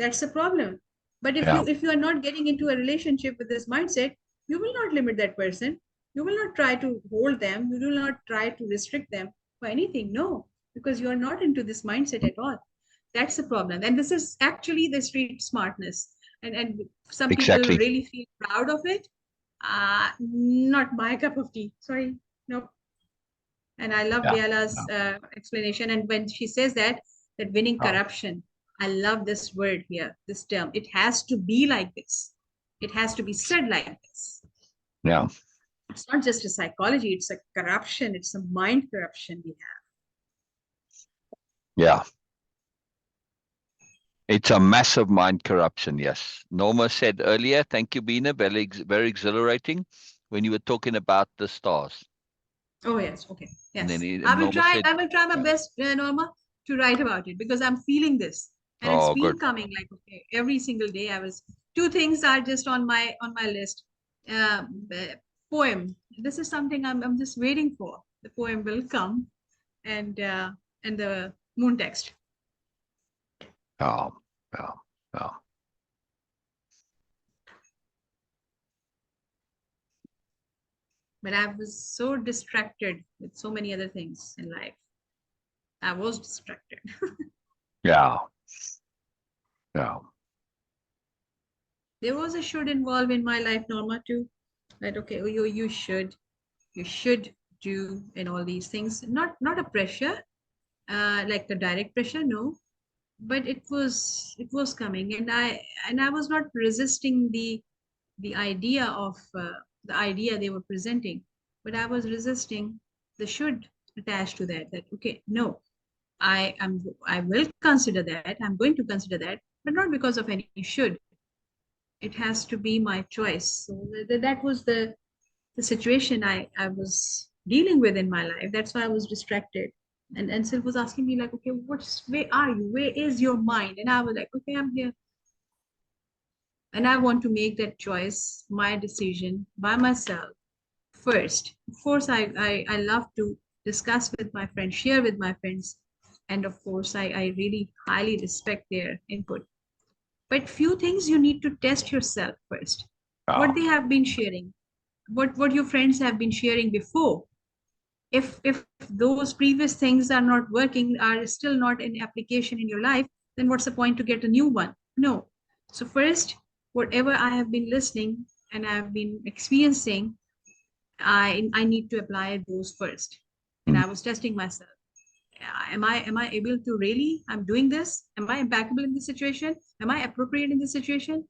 That's the problem. But if Yeah. you are not getting into a relationship with this mindset, you will not limit that person. You will not try to hold them. You will not try to restrict them for anything. No, because you are not into this mindset at all. That's the problem. And this is actually the street smartness. And some people Exactly. really feel proud of it. Not my cup of tea. Sorry. No. And I love Yeah. Biala's Yeah. explanation. And when she says that winning Oh, corruption, I love this word here, this term. It has to be like this. It has to be said like this. yeah. It's not just a psychology, it's a corruption, it's a mind corruption we have. Yeah. It's a massive mind corruption, yes. Norma said earlier, thank you, Beena, very exhilarating when you were talking about the stars. Oh yes, okay. And then Yes. I will Norma try, said, I will try my yeah. best, Norma, to write about it because I'm feeling this. And it's Oh, good. been coming like, okay, every single day I was, two things are just on my list. The poem. This is something I'm just waiting for. The poem will come, and the moon text. Yeah. Yeah. Yeah. But I was so distracted with so many other things in life. I was distracted. Yeah. Yeah. There was a should involved in my life, Norma, too. That okay, oh, you should do and all these things. Not a pressure, like the direct pressure, no. But it was coming, and I was not resisting the idea of the idea they were presenting, but I was resisting the should attached to that. That okay, no, I will consider that. I'm going to consider that, but not because of any should. It has to be my choice. So that was the situation I was dealing with in my life. That's why I was distracted. And Syl was asking me like, okay, where are you? Where is your mind? And I was like, okay, I'm here. And I want to make that choice, my decision by myself first. Of course, I love to discuss with my friends, share with my friends. And of course, I really highly respect their input. But few things you need to test yourself first. Yeah. What they have been sharing, what your friends have been sharing before, if those previous things are not working, are still not in application in your life, then what's the point to get a new one? No. So first, whatever I have been listening and I have been experiencing, I need to apply those first. And Mm. I was testing myself. Am I able to really, I'm doing this, am I impeccable in this situation, am I appropriate in this situation,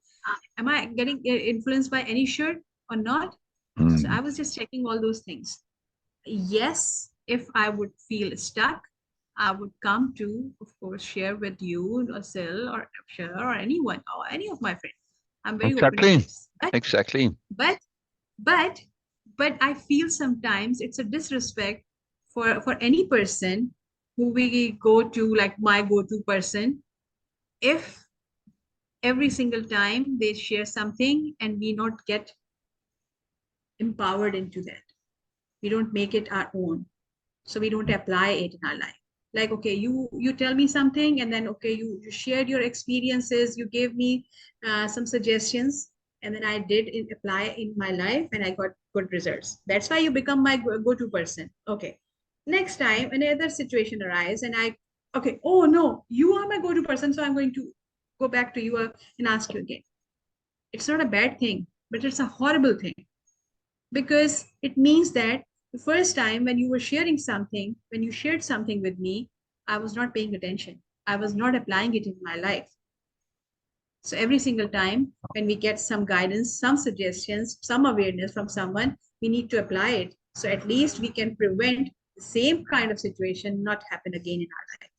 am I getting influenced by any shirt or not? So I Mm. was just checking all those things. Yes, if I would feel stuck, I would come to, of course, share with you or Syl or Abshar or anyone or any of my friends. I'm very open to Exactly. this. But Exactly. but but but I feel sometimes it's a disrespect for any person who we go to, like my go-to person, if every single time they share something and we not get empowered into that, we don't make it our own, so we don't apply it in our life. Like okay, you tell me something, and then okay, you shared your experiences, you gave me some suggestions, and then I did apply in my life and I got good results. That's why you become my go-to person. Okay, next time another situation arises and I, okay, oh no, you are my go-to person, so I'm going to go back to you and ask you again. It's not a bad thing, but it's a horrible thing, because it means that the first time when you were sharing something, when you shared something with me, I was not paying attention. I was not applying it in my life. So every single time when we get some guidance, some suggestions, some awareness from someone, we need to apply it. So at least we can prevent the same kind of situation not happen again in our life.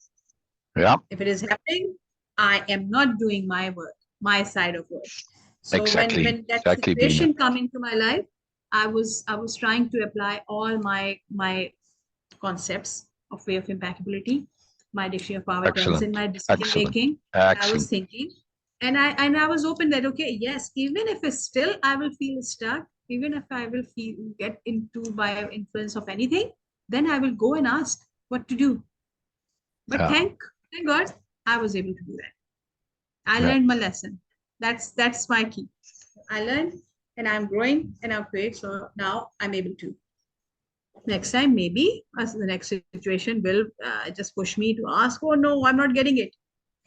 Yeah, If it is happening, I am not doing my work, my side of work. So exactly. when that Exactly, Beena. situation come into my life, I was trying to apply all my concepts of way of impeccability, my dictionary of power terms Excellent. in my decision Excellent. making. And I was Excellent. thinking, and I was open that okay, yes, even if it's still I will feel stuck, even if I will feel get into by influence of anything, then I will go and ask what to do. But Yeah. thank God, I was able to do that. I Yeah. learned my lesson. That's my key. I learned and I'm growing and I'm great. So now I'm able to. Next time, maybe as the next situation will just push me to ask, oh no, I'm not getting it.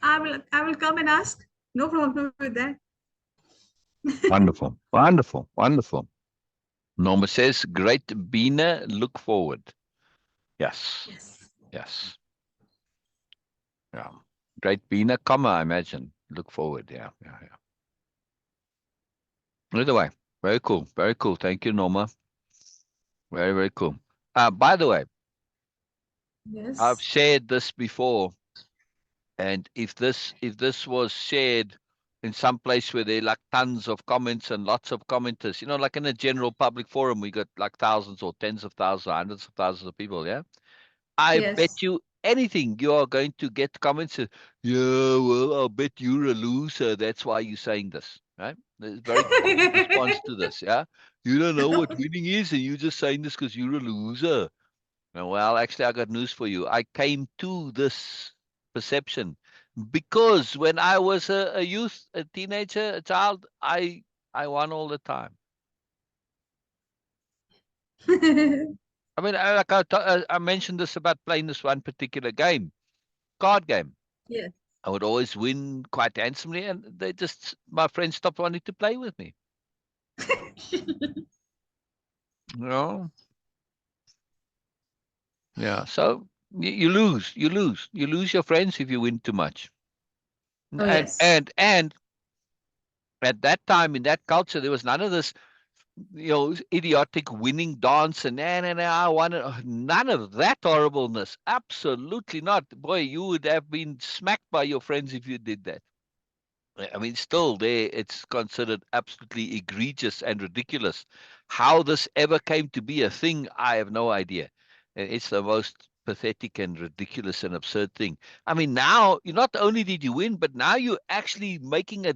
I will come and ask. No problem with that. Wonderful. Wonderful. Wonderful. Norma says, great Beena, look forward. Yes. Yes. Yes. Yeah. Great Beena, comma, I imagine. Look forward. Yeah. Yeah. Yeah. Either way. Very cool. Very cool. Thank you, Norma. Very, very cool. By the way, I've Yes. shared this before, and if this was shared in some place where there are like tons of comments and lots of commenters, like in a general public forum, we got like thousands or tens of thousands, or hundreds of thousands of people, yeah. I bet Yes. you anything you are going to get comments. Yeah, well, I'll bet you're a loser. That's why you're saying this, right? There's very common response to this. Yeah, you don't know what winning is, and you're just saying this because you're a loser. Well, actually, I got news for you. I came to this perception because when I was a youth, a teenager, a child, I won all the time. I mean, I mentioned this about playing this one particular game, card game. Yes. I would always win quite handsomely, and my friends stopped wanting to play with me. You know, yeah. So you lose your friends if you win too much. Oh And yes. and and at that time in that culture, there was none of this, idiotic winning dance and I won it. None of that horribleness. Absolutely not. Boy, you would have been smacked by your friends if you did that. I mean, still there, it's considered absolutely egregious and ridiculous. How this ever came to be a thing, I have no idea. It's the most pathetic and ridiculous and absurd thing. I mean, now you not only did you win, but now you're actually making a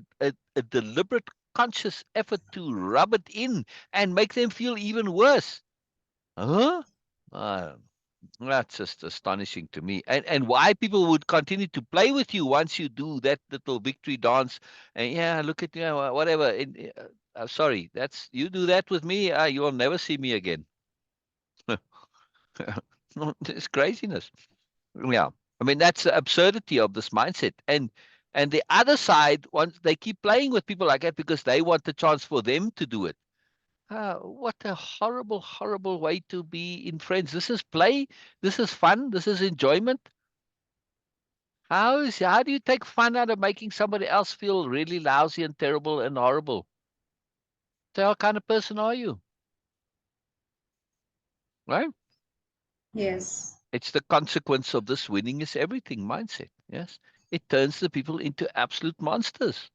deliberate, conscious effort to rub it in and make them feel even worse. Huh? Uh, that's just astonishing to me. And why people would continue to play with you once you do that little victory dance. And yeah, look at whatever. Sorry, that's you do that with me. You'll never see me again. It's craziness. Yeah, I mean that's the absurdity of this mindset. And the other side, once they keep playing with people like that because they want the chance for them to do it. What a horrible, horrible way to be in friends. This is play. This is fun. This is enjoyment. How do you take fun out of making somebody else feel really lousy and terrible and horrible? So what kind of person are you? Right? Yes. It's the consequence of this winning is everything mindset. Yes. It turns the people into absolute monsters.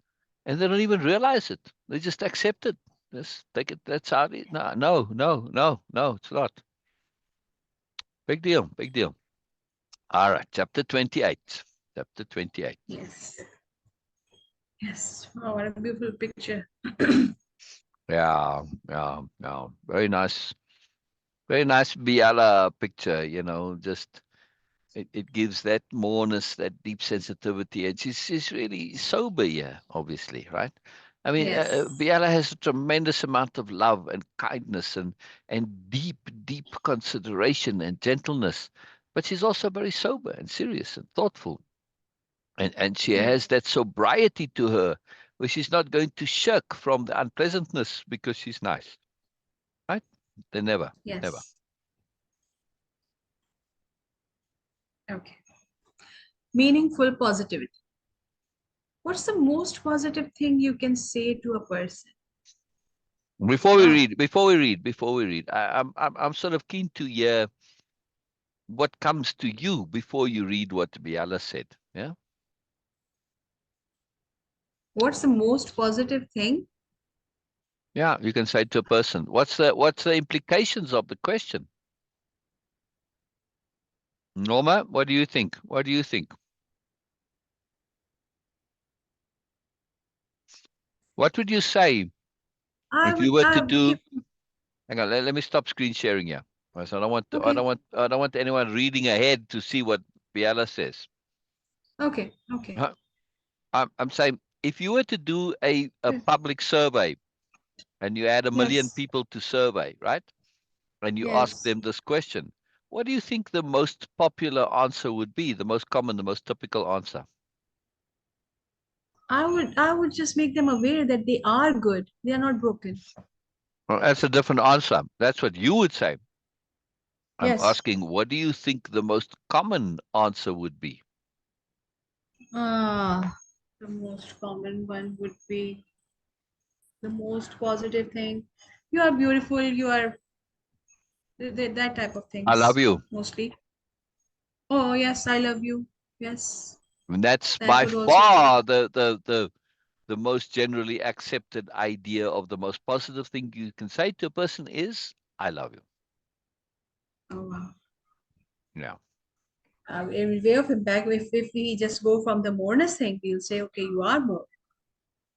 And they don't even realize it. They just accept it. Just take it. That's how it is. No, no, no, no, no, it's not. Big deal. Big deal. All right. Chapter 28. Chapter 28. Yes. Yes. Oh, what a beautiful picture. Yeah. Yeah. Yeah. Very nice. Very nice Biella picture, just it gives that moreness, that deep sensitivity. And she's really sober here, obviously, right? I mean, Yes. Biella has a tremendous amount of love and kindness and deep, deep consideration and gentleness. But she's also very sober and serious and thoughtful. And she Yeah. has that sobriety to her where she's not going to shirk from the unpleasantness because she's nice, right? They never, never. Yes. Okay. Meaningful positivity. What's the most positive thing you can say to a person? Before we Wow. read, I'm sort of keen to hear what comes to you before you read what Biella said. Yeah. What's the most positive thing? Yeah, you can say to a person, what's the implications of the question? Norma, what do you think? What do you think? What would you say if you were I to would do? give. Hang on, let me stop screen sharing here. Right, so Okay. I don't want anyone reading ahead to see what Biella says. Okay. Okay. Huh? I'm saying if you were to do a Yes. public survey and you had 1 million Yes. people to survey, right? And you ask Yes. them this question, what do you think the most popular answer would be? The most common, the most typical answer? I would just make them aware that they are good. They are not broken. Well, that's a different answer. That's what you would say. I'm Yes. asking, what do you think the most common answer would be? The most common one would be the most positive thing. You are beautiful. You are that type of I love things you. mostly. Oh, yes, I love you. Yes, And that's that by would also be. far the most generally accepted idea of the most positive thing you can say to a person is, I love you. Oh, wow. Yeah. In way of impact, if we just go from the moreness thing, we'll say, okay, you are more.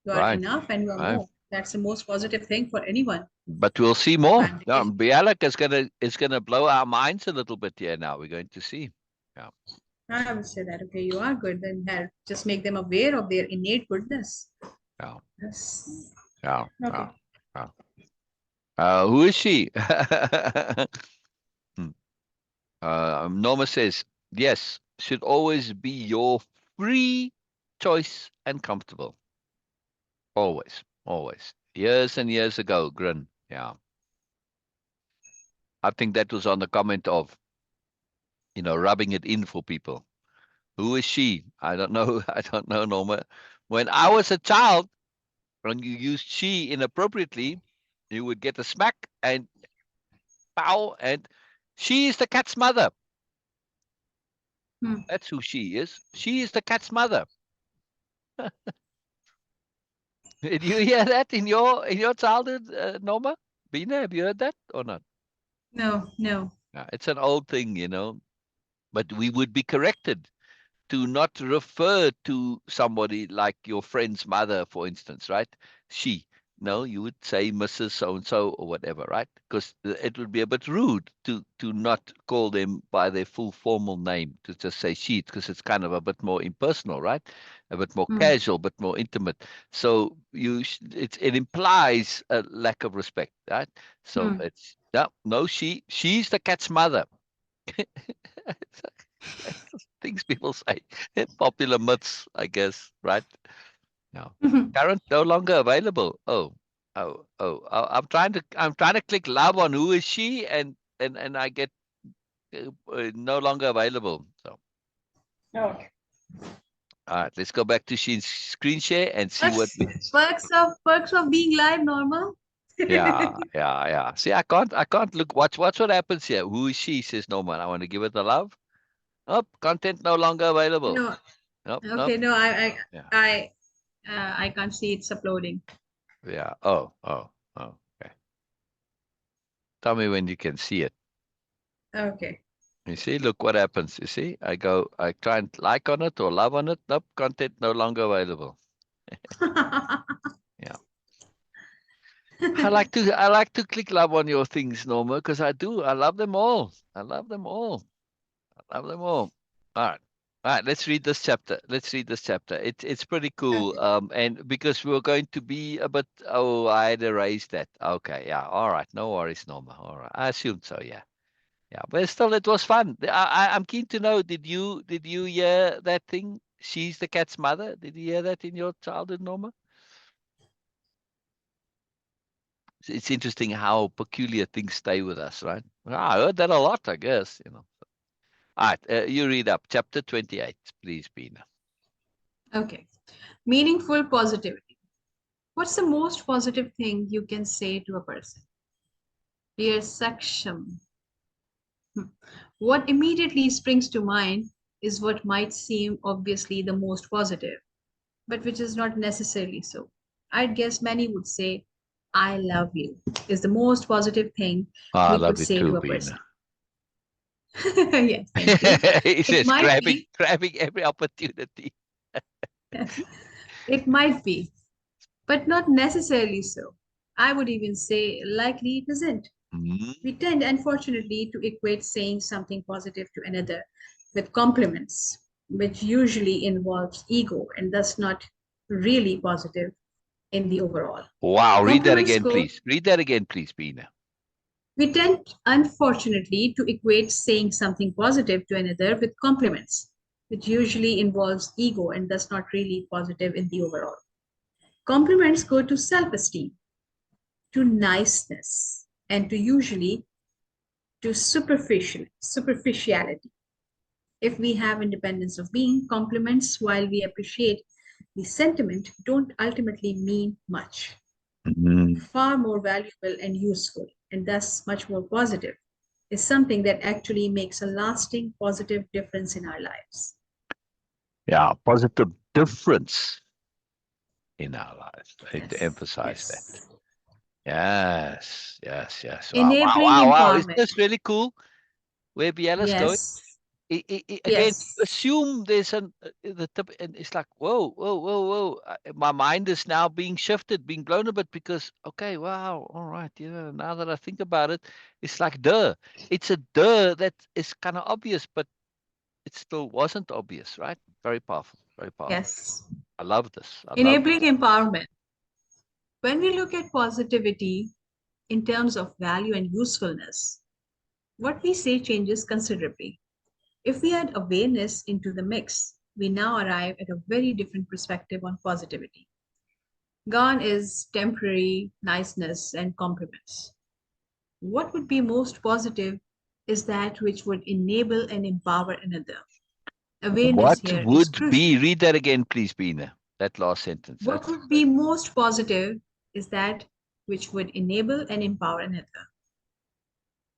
You are Right. enough and you are Right. more. That's the most positive thing for anyone. But we'll see more. And Now, Bialek is gonna blow our minds a little bit here now. We're going to see. Yeah. I would say that, okay, you are good, then just make them aware of their innate goodness. Yeah. Yes. Yeah. Yeah. Okay. Yeah. Who is she? Hmm. Norma says, yes, should always be your free choice and comfortable. Always, always. Years and years ago, Grin. Yeah. I think that was on the comment of, rubbing it in for people. Who is she? I don't know. I don't know, Norma. When I was a child, when you used she inappropriately, you would get a smack and pow, and she is the cat's mother. Hmm. That's who she is. She is the cat's mother. Did you hear that in your childhood, Norma? Beena, have you heard that or not? No, no. Yeah, it's an old thing, but we would be corrected to not refer to somebody like your friend's mother, for instance, right? She. No, you would say Mrs. So and so or whatever, right? Because it would be a bit rude to not call them by their full formal name, to just say she, because it's kind of a bit more impersonal, right? A bit more Hmm. casual, a bit more intimate. So it implies a lack of respect, right? So Hmm. it's no, she's the cat's mother. That's just things people say. Popular myths, I guess, right? No. Current no longer available. I'm trying to click love on who is she, and I get no longer available. So, Okay. all right, let's go back to screen share and see what Perks, we. perks of being live, Norma. Yeah, yeah, yeah. See, I can't look. Watch what happens here. Who is she? Says Norman. I want to give it the love. Oh, content no longer available. No. Nope, nope. Okay. No, Yeah, I, I can't see it's uploading. yeah. Oh. Okay. Tell me when you can see it. Okay. You see, look what happens. You see, I try and like on it or love on it. Nope, content no longer available. Yeah. I like to click love on your things, Norma, because I do. I love them all. I love them all. I love them all. All right. All right, let's read this chapter. Let's read this chapter. It's pretty cool. Okay. And because we're going to be a bit, oh, I had erased that. Okay, yeah. All right. No worries, Norma. All right. I assumed so, yeah. Yeah, but still, it was fun. I'm keen to know. Did you hear that thing? She's the cat's mother. Did you hear that in your childhood, Norma? It's interesting how peculiar things stay with us, right? I heard that a lot, I guess. All right, you read up chapter 28, please, Beena. Okay. Meaningful positivity. What's the most positive thing you can say to a person? Dear Saksham. What immediately springs to mind is what might seem obviously the most positive, but which is not necessarily so. I'd guess many would say, I love you, is the most positive thing I we could love it say too, to a Beena. person. Yes, thank you. He It says, might grabbing, be, grabbing every opportunity. yes, it might be, but not necessarily so. I would even say likely it isn't. Mm. We tend, unfortunately, to equate saying something positive to another with compliments, which usually involves ego and thus not really positive in the overall. Wow, read that Compliments again, go, please. Read that again, please, Beena. we tend, unfortunately, to equate saying something positive to another with compliments, which usually involves ego and thus not really positive in the overall. Compliments go to self esteem, to niceness, and to usually to superficiality. If we have independence of being, compliments, while we appreciate the sentiment, don't ultimately mean much. Mm. Far more valuable and useful, and thus much more positive, is something that actually makes a lasting positive difference in our lives. Yeah, positive difference in our lives. I need to Yes, emphasize that. yes. Yes, yes, yes. Wow, wow, Enabling wow, wow. Isn't empowerment. this really cool where Biella's going? Yes, Again, you yes, assume there's the tip, and it's like, whoa, whoa, whoa, whoa. My mind is now being shifted, being blown a bit because, okay, wow, all right, yeah. Now that I think about it, it's like duh. It's a duh that is kind of obvious, but it still wasn't obvious, right? Very powerful, very powerful. yes. I love this. I love Enabling this. empowerment. When we look at positivity in terms of value and usefulness, what we say changes considerably. If we add awareness into the mix, we now arrive at a very different perspective on positivity. Gone is temporary niceness and compliments. What would be most positive is that which would enable and empower another. Awareness What here is would crucial. be, read that again, please, Beena. That last sentence. What That's would be most positive is that which would enable and empower another.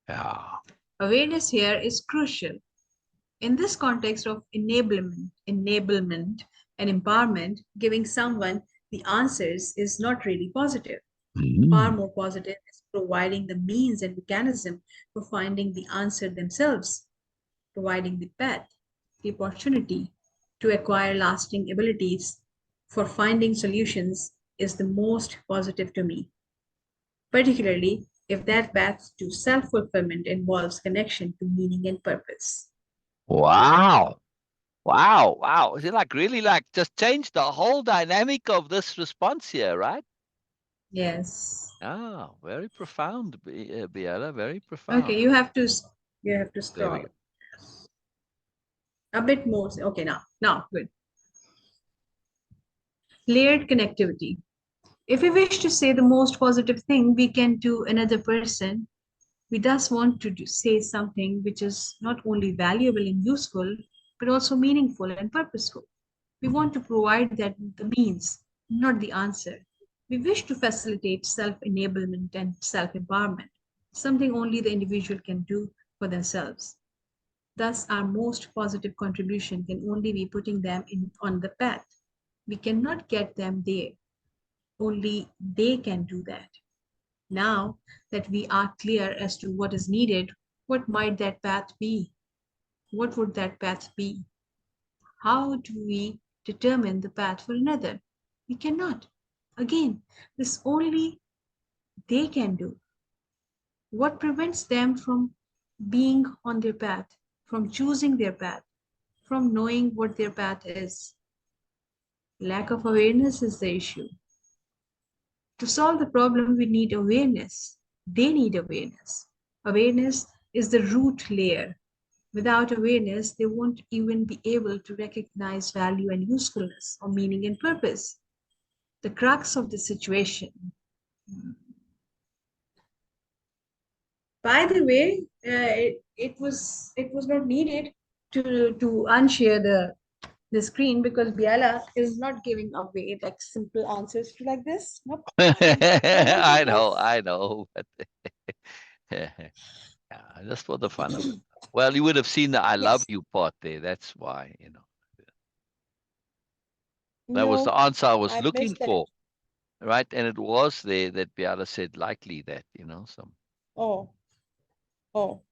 yeah. Awareness here is crucial. In this context of enablement and empowerment, giving someone the answers is not really positive. Far Mm. more positive is providing the means and mechanism for finding the answer themselves, providing the path, the opportunity to acquire lasting abilities for finding solutions is the most positive to me, particularly if that path to self fulfillment involves connection to meaning and purpose. Wow. Wow. Wow. Is it like really like just changed the whole dynamic of this response here, right? Yes. Ah, very profound, Biella, very Okay, profound. you have to There we go. scroll a bit more. Okay, now good. Layered connectivity. If we wish to say the most positive thing we can to another person, we thus want to say something which is not only valuable and useful, but also meaningful and purposeful. We want to provide that the means, not the answer. We wish to facilitate self enablement and self empowerment, something only the individual can do for themselves. Thus, our most positive contribution can only be putting them on the path. We cannot get them there, only they can do that. Now that we are clear as to what is needed, what might that path be? What would that path be? How do we determine the path for another? We cannot. Again, this only they can do. What prevents them from being on their path, from choosing their path, from knowing what their path is? Lack of awareness is the issue. To solve the problem, we need awareness. They need awareness. Awareness is the root layer. Without awareness, they won't even be able to recognize value and usefulness or meaning and purpose. The crux of the situation. By the way, it was not needed to unshare the the screen because Biala is not giving away like simple answers to like this. Nope. So once or twice. I know, but yeah, just for the fun of it. Well, you would have seen the "I love Yes. you" part there. That's why, you know. That was the No, answer I was I looking missed that. for, right? And it was there that Biala said likely that, you know, some. Oh, oh.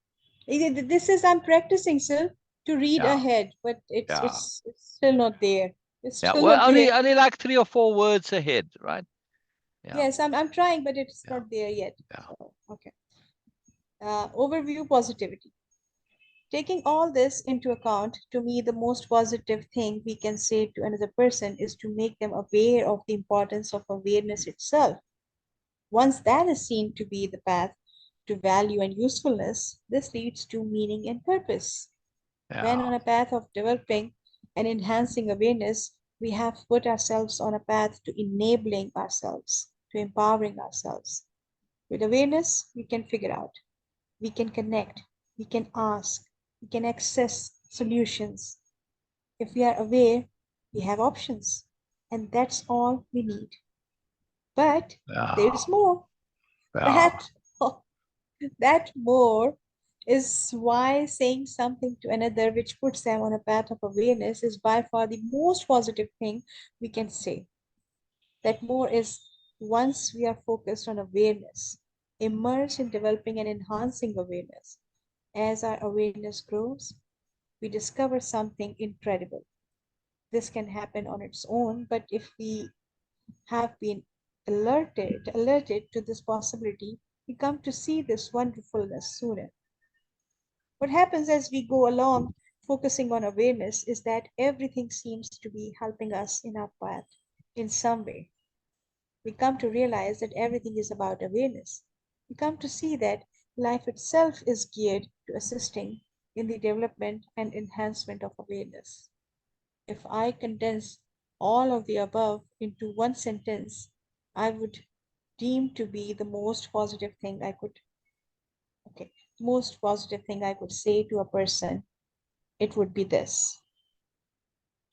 This is I'm practicing still to read Yeah, ahead, but it's yeah, it's it's still not there. It's yeah. still Well, not there. only like 3 or 4 words ahead, right? Yeah, Yes, I'm trying, but it's yeah, not there yet. yeah. So okay. Overview positivity. Taking all this into account, to me, the most positive thing we can say to another person is to make them aware of the importance of awareness itself. Once that is seen to be the path to value and usefulness, this leads to meaning and purpose. When Yeah. on a path of developing and enhancing awareness, we have put ourselves on a path to enabling ourselves, to empowering ourselves. With awareness, we can figure out, we can connect, we can ask, we can access solutions. If we are aware, we have options, and that's all we need. But Yeah, there's more. yeah, That that more is why saying something to another which puts them on a path of awareness is by far the most positive thing we can say. That more is once we are focused on awareness, immersed in developing and enhancing awareness. As our awareness grows, we discover something incredible. This can happen on its own, but if we have been alerted to this possibility, we come to see this wonderfulness sooner. What happens as we go along focusing on awareness is that everything seems to be helping us in our path in some way. We come to realize that everything is about awareness. We come to see that life itself is geared to assisting in the development and enhancement of awareness. If I condense all of the above into one sentence, I would deem to be the most positive thing I could, okay, most positive thing I could say to a person, it would be this.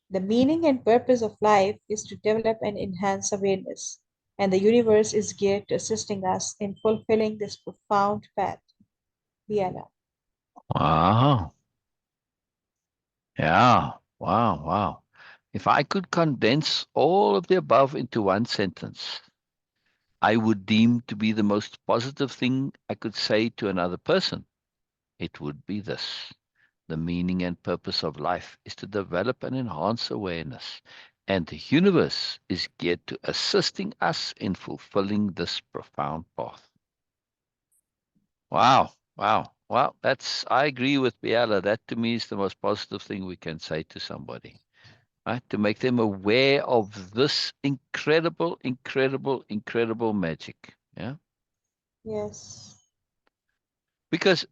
The meaning and purpose of life is to develop and enhance awareness, and the universe is geared to assisting us in fulfilling this profound path. Vienna. wow, yeah, wow, wow. If I could condense all of the above into one sentence, I would deem to be the most positive thing I could say to another person. It would be this. The meaning and purpose of life is to develop and enhance awareness, and the universe is geared to assisting us in fulfilling this profound path. Wow, wow, wow. I agree with Biala. That to me is the most positive thing we can say to somebody, right? To make them aware of this incredible, incredible, incredible magic. Yeah. Yes. Because,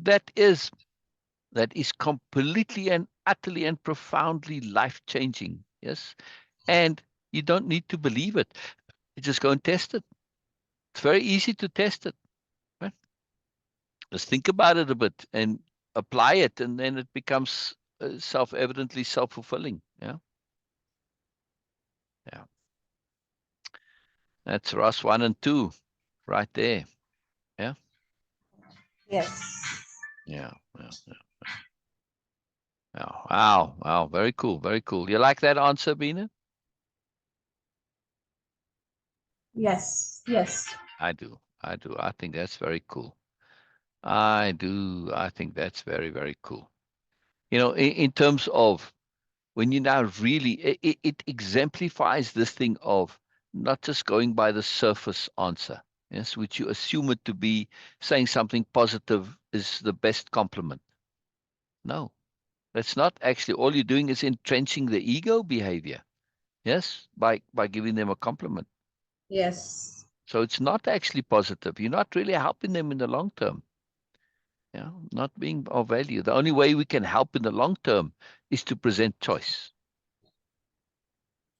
that is that is completely and utterly and profoundly life changing. Yes. And you don't need to believe it. You just go and test it. It's very easy to test it. Right? Just think about it a bit and apply it, and then it becomes self-evidently self-fulfilling. Yeah. Yeah. That's Ross 1 and 2 right there. Yeah. Yes. Yeah. Yeah. Yeah. Yeah. Wow. Wow. Very cool. Very cool. You like that answer, Beena? Yes. Yes. I do. I do. I think that's very cool. I do. I think that's very, very cool. In terms of when you now really, it exemplifies this thing of not just going by the surface answer, yes, which you assume it to be saying something positive is the best compliment. No, that's not actually. All you're doing is entrenching the ego behavior, yes, by giving them a compliment. Yes. So it's not actually positive. You're not really helping them in the long term. Yeah, not being of value. The only way we can help in the long term is to present choice.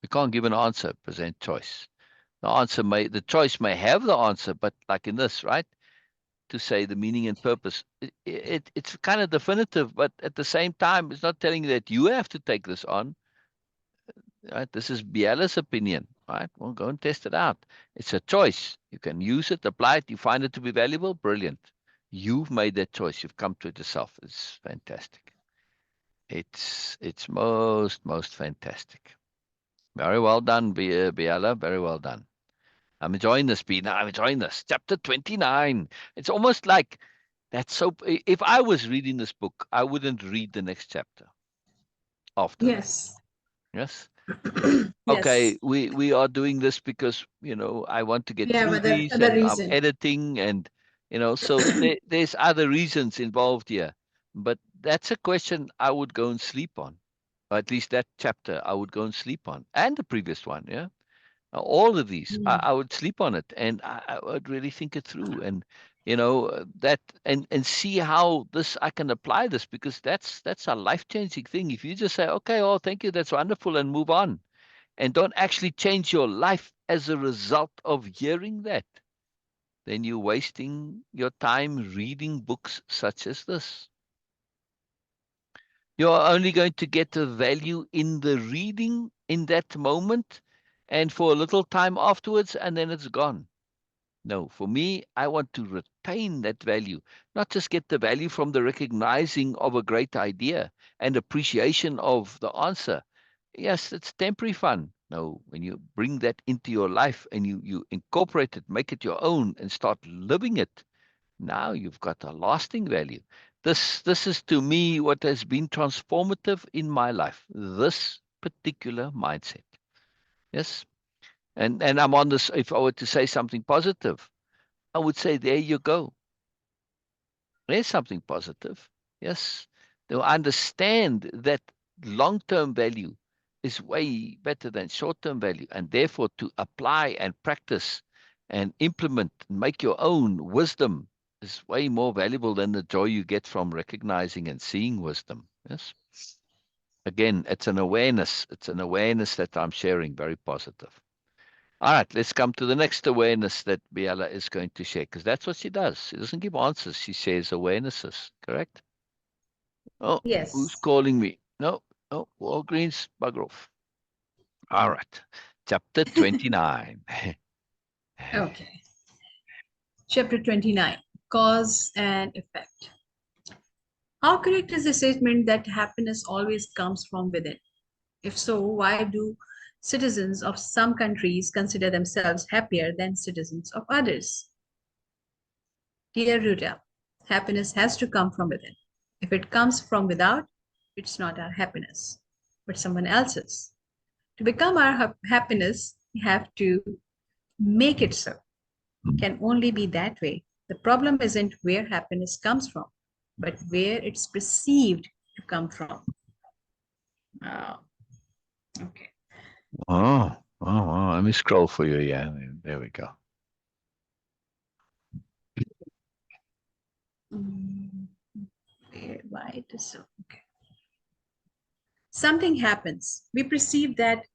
We can't give an answer, present choice. The choice may have the answer, but like in this, right? to say the meaning and purpose. It's kind of definitive, but at the same time, it's not telling you that you have to take this on. Right? This is Biella's opinion. Right? Well, go and test it out. It's a choice. You can use it, apply it. You find it to be valuable. Brilliant. You've made that choice. You've come to it yourself. It's fantastic. It's most fantastic. Very well done, Biella. Very well done. I'm enjoying this, Beena. I'm enjoying this. Chapter 29. It's almost like that's so. If I was reading this book, I wouldn't read the next chapter after that. Yes. Yes. Yes. Okay, we are doing this because I want to get We have through these, other and I'm reason. editing, and so there's other reasons involved here. But that's a question I would go and sleep on, or at least that chapter I would go and sleep on, and the previous one. Yeah. All of these, Mm. I would sleep on it, and I would really think it through, and that, and see how this I can apply this, because that's a life-changing thing. If you just say, okay, oh, thank you, that's wonderful, and move on, and don't actually change your life as a result of hearing that, then you're wasting your time reading books such as this. You're only going to get the value in the reading in that moment and for a little time afterwards, and then it's gone. No, for me, I want to retain that value, not just get the value from the recognizing of a great idea and appreciation of the answer. Yes, it's temporary fun. No, when you bring that into your life and you incorporate it, make it your own, and start living it, now you've got a lasting value. This is to me what has been transformative in my life. This particular mindset. Yes. And I'm on this. If I were to say something positive, I would say, there you go. There's something positive. Yes. They'll understand that long-term value is way better than short-term value. And therefore, to apply and practice and implement and make your own wisdom is way more valuable than the joy you get from recognizing and seeing wisdom. Yes. Again, it's an awareness. It's an awareness that I'm sharing, very positive. All right, let's come to the next awareness that Biella is going to share, because that's what she does. She doesn't give answers. She shares awarenesses, correct? Oh, who's Yes. calling me? No, no, Walgreens, bugger off. All right, chapter 29. Okay. Chapter 29, Cause and Effect. How correct is the statement that happiness always comes from within? If so, why do citizens of some countries consider themselves happier than citizens of others? Dear Ruta, happiness has to come from within. If it comes from without, it's not our happiness, but someone else's. To become our happiness, we have to make it so. It can only be that way. The problem isn't where happiness comes from, but where it's perceived to come from. Oh, okay. Let me scroll for you. Yeah, there we go. Why it is so? Okay. Something happens. We perceive that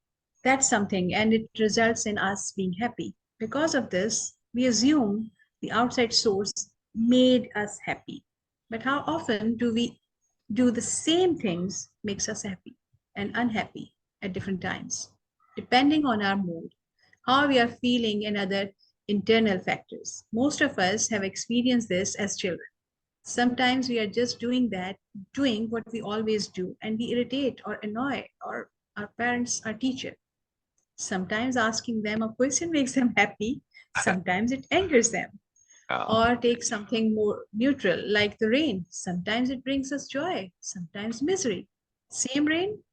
that's something, and it results in us being happy. Because of this, we assume the outside source made us happy. But how often do we do the same things makes us happy and unhappy at different times, depending on our mood, how we are feeling, and other internal factors? Most of us have experienced this as children. Sometimes we are just doing what we always do, and we irritate or annoy or our parents, our teacher. Sometimes asking them a question makes them happy, sometimes it angers them. Oh, Or take something more neutral, like the rain. Sometimes it brings us joy, sometimes misery. Same rain,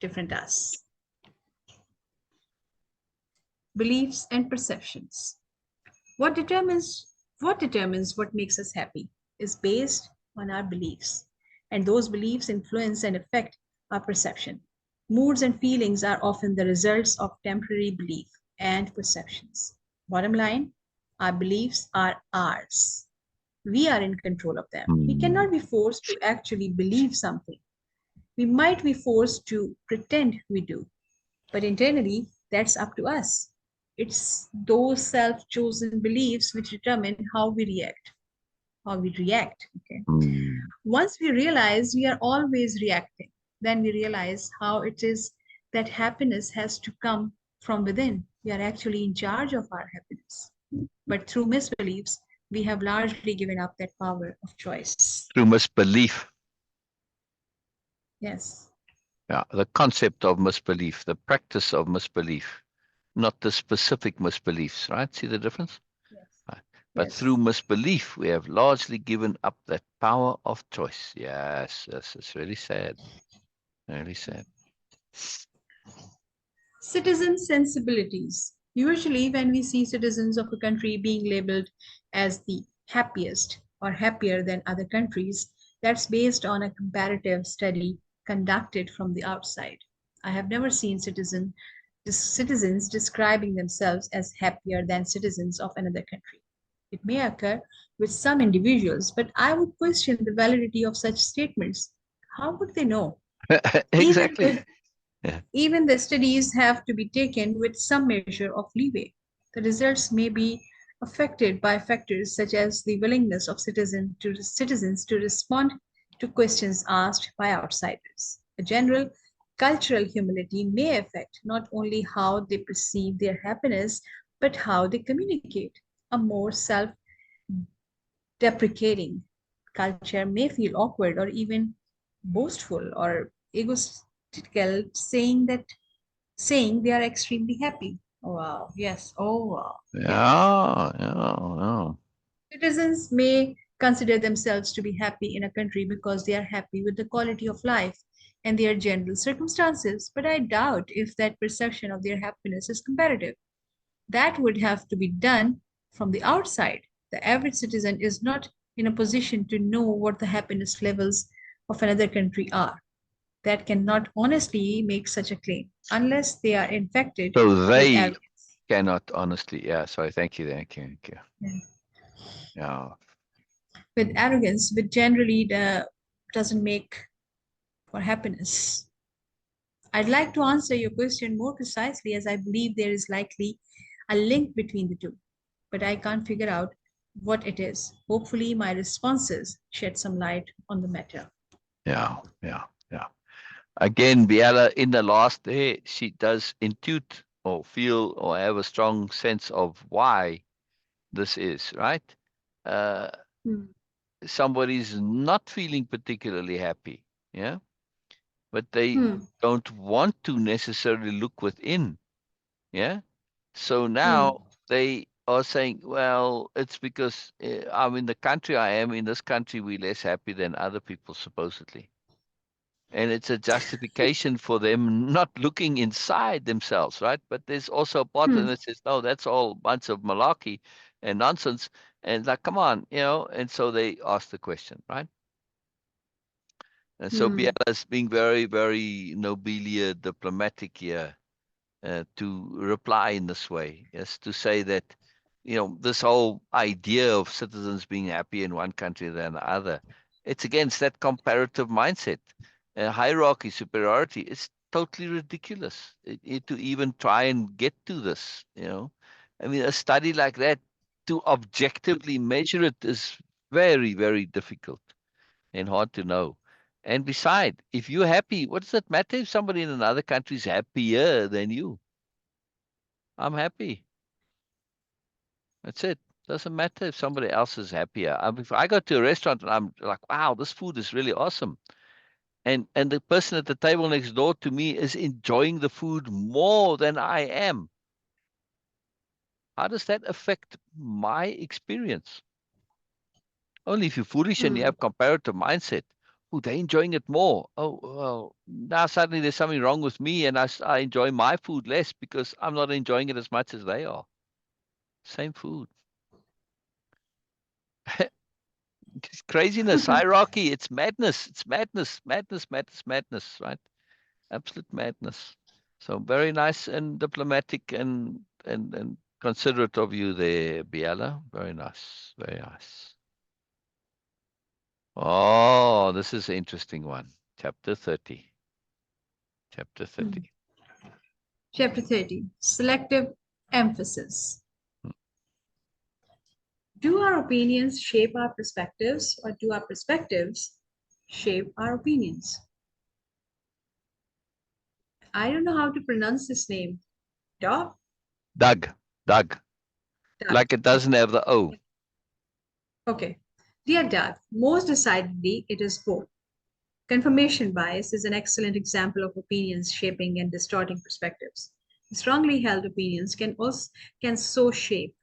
different us. Beliefs and perceptions. What determines what makes us happy is based on our beliefs, and those beliefs influence and affect our perception. Moods and feelings are often the results of temporary belief and perceptions. Bottom line, our beliefs are ours. We are in control of them. We hmm. cannot be forced to actually believe something. We might be forced to pretend we do, but internally, that's up to us. It's those self chosen beliefs which determine how we react. how we react. Okay. Mm. Once we realize we are always reacting, then we realize how it is that happiness has to come from within. We are actually in charge of our happiness. But through misbeliefs, we have largely given up that power of choice. Through misbelief. Yes. Yeah, the concept of misbelief, the practice of misbelief, not the specific misbeliefs, right? See the difference? Yes. Right. But through Yes. misbelief, we have largely given up that power of choice. Yes, yes, it's really sad. Really sad. Citizen sensibilities. Usually, when we see citizens of a country being labeled as the happiest or happier than other countries, that's based on a comparative study conducted from the outside. I have never seen citizens describing themselves as happier than citizens of another country. It may occur with some individuals, but I would question the validity of such statements. How would they know? Even Exactly. the Yeah. even the studies have to be taken with some measure of leeway. The results may be affected by factors such as the willingness of citizens to respond to questions asked by outsiders. A general cultural humility may affect not only how they perceive their happiness, but how they communicate. A more self deprecating culture may feel awkward or even boastful or egotistical, saying they are extremely happy. Oh, wow. Yes. Oh, wow. Yeah. Yeah, yeah, yeah. Citizens may consider themselves to be happy in a country because they are happy with the quality of life and their general circumstances, but I doubt if that perception of their happiness is comparative. That would have to be done from the outside. The average citizen is not in a position to know what the happiness levels of another country are. That cannot honestly make such a claim unless they are infected So with they arrogance. cannot honestly. Yeah, sorry. Thank you. Thank you. Thank you. Yeah. Yeah. With arrogance, which generally doesn't make for happiness. I'd like to answer your question more precisely as I believe there is likely a link between the two, but I can't figure out what it is. Hopefully, my responses shed some light on the matter. Yeah. Yeah. Yeah. Again, Biella, in the last day, she does intuit or feel or have a strong sense of why this is, right? Uh, Hmm. Somebody's not feeling particularly happy, yeah, but they Hmm. don't want to necessarily look within, yeah. So Hmm. now they are saying, well, it's because I'm in the country I am. In this country, we're less happy than other people, supposedly. And it's a justification for them not looking inside themselves, right? But there's also a part Hmm. that says, no, that's all a bunch of malarkey and nonsense. And like, come on, and so they ask the question, right? And so Hmm. Biella is being very, very nobelia diplomatic here to reply in this way, yes, to say that, this whole idea of citizens being happy in one country than the other, it's against that comparative mindset. Hierarchy, superiority, it's totally ridiculous to even try and get to this, I mean, a study like that, to objectively measure it is very, very difficult and hard to know. And beside, if you're happy, what does it matter if somebody in another country is happier than you? I'm happy. That's it. Doesn't matter if somebody else is happier. If I go to a restaurant and I'm like, wow, this food is really awesome. And the person at the table next door to me is enjoying the food more than I am. How does that affect my experience? Only if you're foolish and you Hmm. have comparative mindset. Oh, they're enjoying it more. Oh, well, now suddenly there's something wrong with me and I enjoy my food less because I'm not enjoying it as much as they are. Same food. It's craziness, hierarchy. It's madness. It's madness, madness, madness, madness, right? Absolute madness. So very nice and diplomatic and considerate of you there, Biella. Very nice. Very nice. Oh, this is an interesting one. Chapter 30. Chapter Hmm. 30. Chapter 30. Selective emphasis. Do our opinions shape our perspectives, or do our perspectives shape our opinions? I don't know how to pronounce this name. Doc? Doug. Doug. Doug. Like it doesn't have the O. Okay. Dear Doug, most decidedly it is both. Confirmation bias is an excellent example of opinions shaping and distorting perspectives. Strongly held opinions can so shape,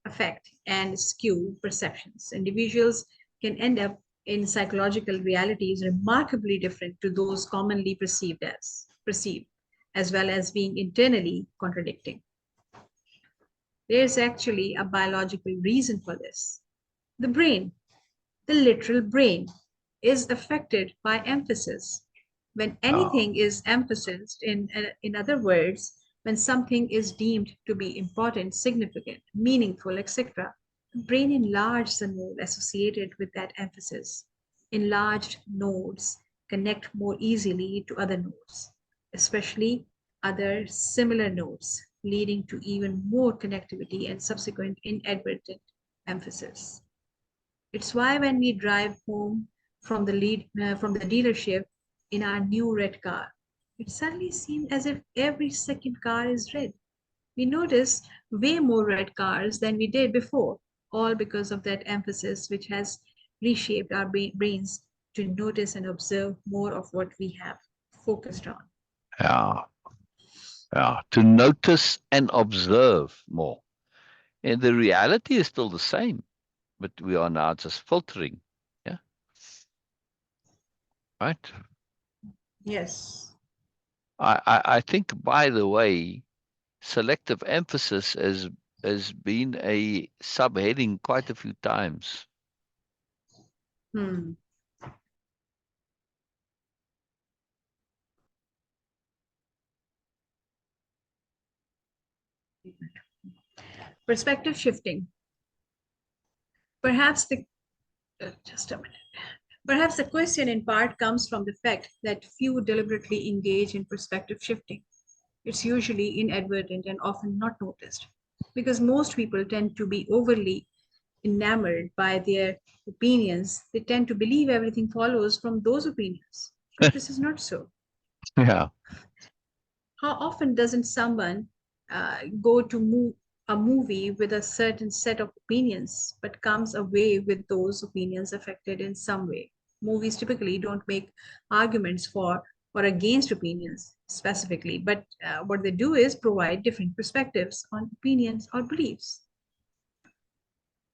affect, and skew perceptions. Individuals can end up in psychological realities remarkably different to those commonly perceived, as well as being internally contradicting. There is actually a biological reason for this. The brain, the literal brain, is affected by emphasis. When Oh, anything is emphasized, in other words, when something is deemed to be important, significant, meaningful, etc., the brain enlarges the node associated with that emphasis. Enlarged nodes connect more easily to other nodes, especially other similar nodes, leading to even more connectivity and subsequent inadvertent emphasis. It's why when we drive home from the dealership in our new red car, it suddenly seems as if every second car is red. We notice way more red cars than we did before, all because of that emphasis which has reshaped our brains to notice and observe more of what we have focused on. yeah. Yeah. To notice and observe more. And the reality is still the same, but we are now just filtering. Yeah. Right. Yes. I think, by the way, selective emphasis has been a subheading quite a few times. Hmm. Perspective shifting. Perhaps the just a minute. Perhaps the question in part comes from the fact that few deliberately engage in perspective shifting. It's usually inadvertent and often not noticed because most people tend to be overly enamored by their opinions. They tend to believe everything follows from those opinions. But this is not so. Yeah. How often doesn't someone go to a movie with a certain set of opinions, but comes away with those opinions affected in some way? Movies typically don't make arguments for or against opinions specifically, but what they do is provide different perspectives on opinions or beliefs.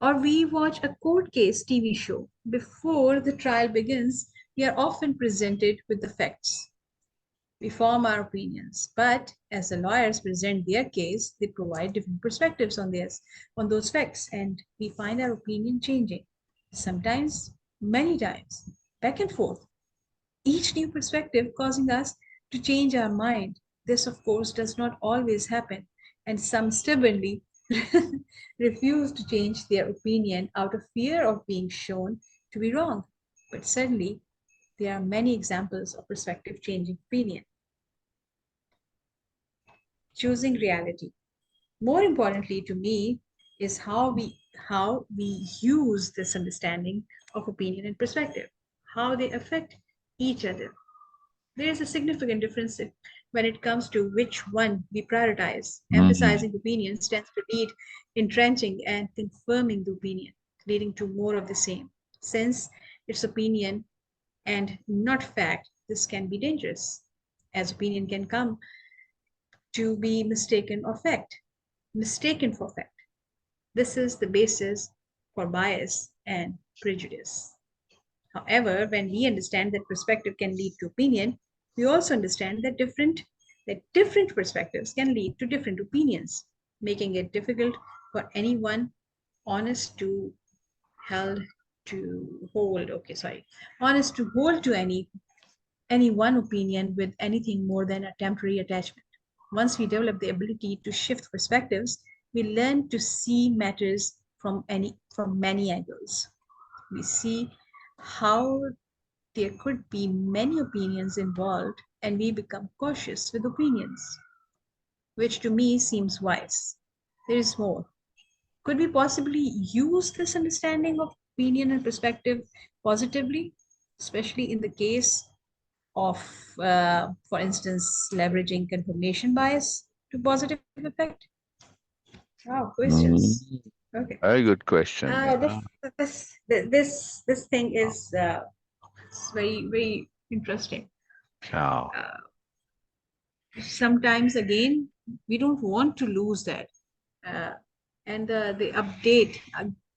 Or we watch a court case TV show. Before the trial begins, we are often presented with the facts. We form our opinions, but as the lawyers present their case, they provide different perspectives on those facts, and we find our opinion changing. Sometimes, many times, back and forth, each new perspective causing us to change our mind. This, of course, does not always happen, and some stubbornly refuse to change their opinion out of fear of being shown to be wrong. But certainly, there are many examples of perspective changing opinion. Choosing reality. More importantly to me is how we use this understanding of opinion and perspective, how they affect each other. There is a significant difference when it comes to which one we prioritize. Mm. Emphasizing opinions tends to lead entrenching and confirming the opinion, leading to more of the same. Since it's opinion and not fact, this can be dangerous, as opinion can come to be mistaken for fact. This is the basis for bias and prejudice. However, when we understand that perspective can lead to opinion, we also understand that different perspectives can lead to different opinions, making it difficult for anyone honest to held to hold. Okay, sorry, honest to hold to any one opinion with anything more than a temporary attachment. Once we develop the ability to shift perspectives, we learn to see matters from many angles. We see how there could be many opinions involved, and we become cautious with opinions, which to me seems wise. There is more. Could we possibly use this understanding of opinion and perspective positively, especially in the case of, for instance, leveraging confirmation bias to positive effect? Wow, questions. Mm, Okay. very good question. Yeah. This thing is it's very very interesting. Yeah. Uh, Sometimes again we don't want to lose that, uh, and the update,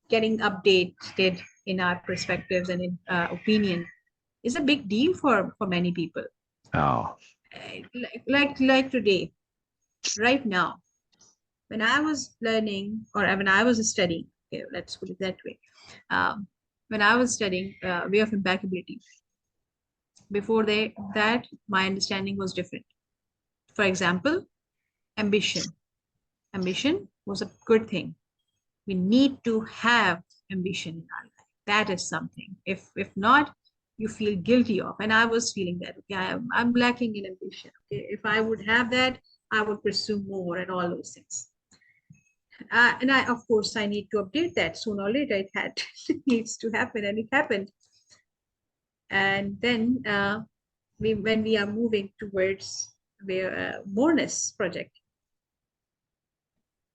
getting updated in our perspectives and in opinion is a big deal for many people. Yeah. Like today, right now, when I was learning or when I was studying, okay, let's put it that way. When I was studying way of impeccability, before that my understanding was different. For example, ambition. Ambition was a good thing. We need to have ambition in our life. That is something. If not, you feel guilty of. And I was feeling that. Okay, I'm lacking in ambition. Okay, if I would have that, I would pursue more and all those things. And I, of course, I need to update that sooner or later. It had it needs to happen, and it happened. And then when we are moving towards the Moreness project,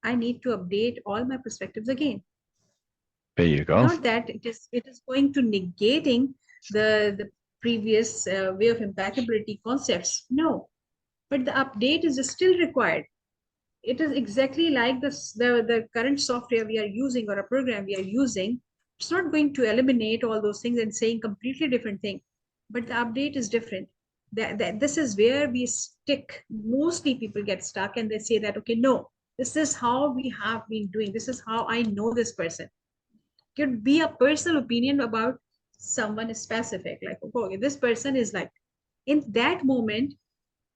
I need to update all my perspectives again. There you go. Not that it is going to negating the previous way of impeccability concepts. No, but the update is still required. It is exactly like the current software we are using or a program we are using. It's not going to eliminate all those things and saying completely different thing, but the update is different. That this is where we stick. Mostly people get stuck and they say that, okay, no, this is how we have been doing. This is how I know this person. Could be a personal opinion about someone specific, like, okay, this person is like, in that moment,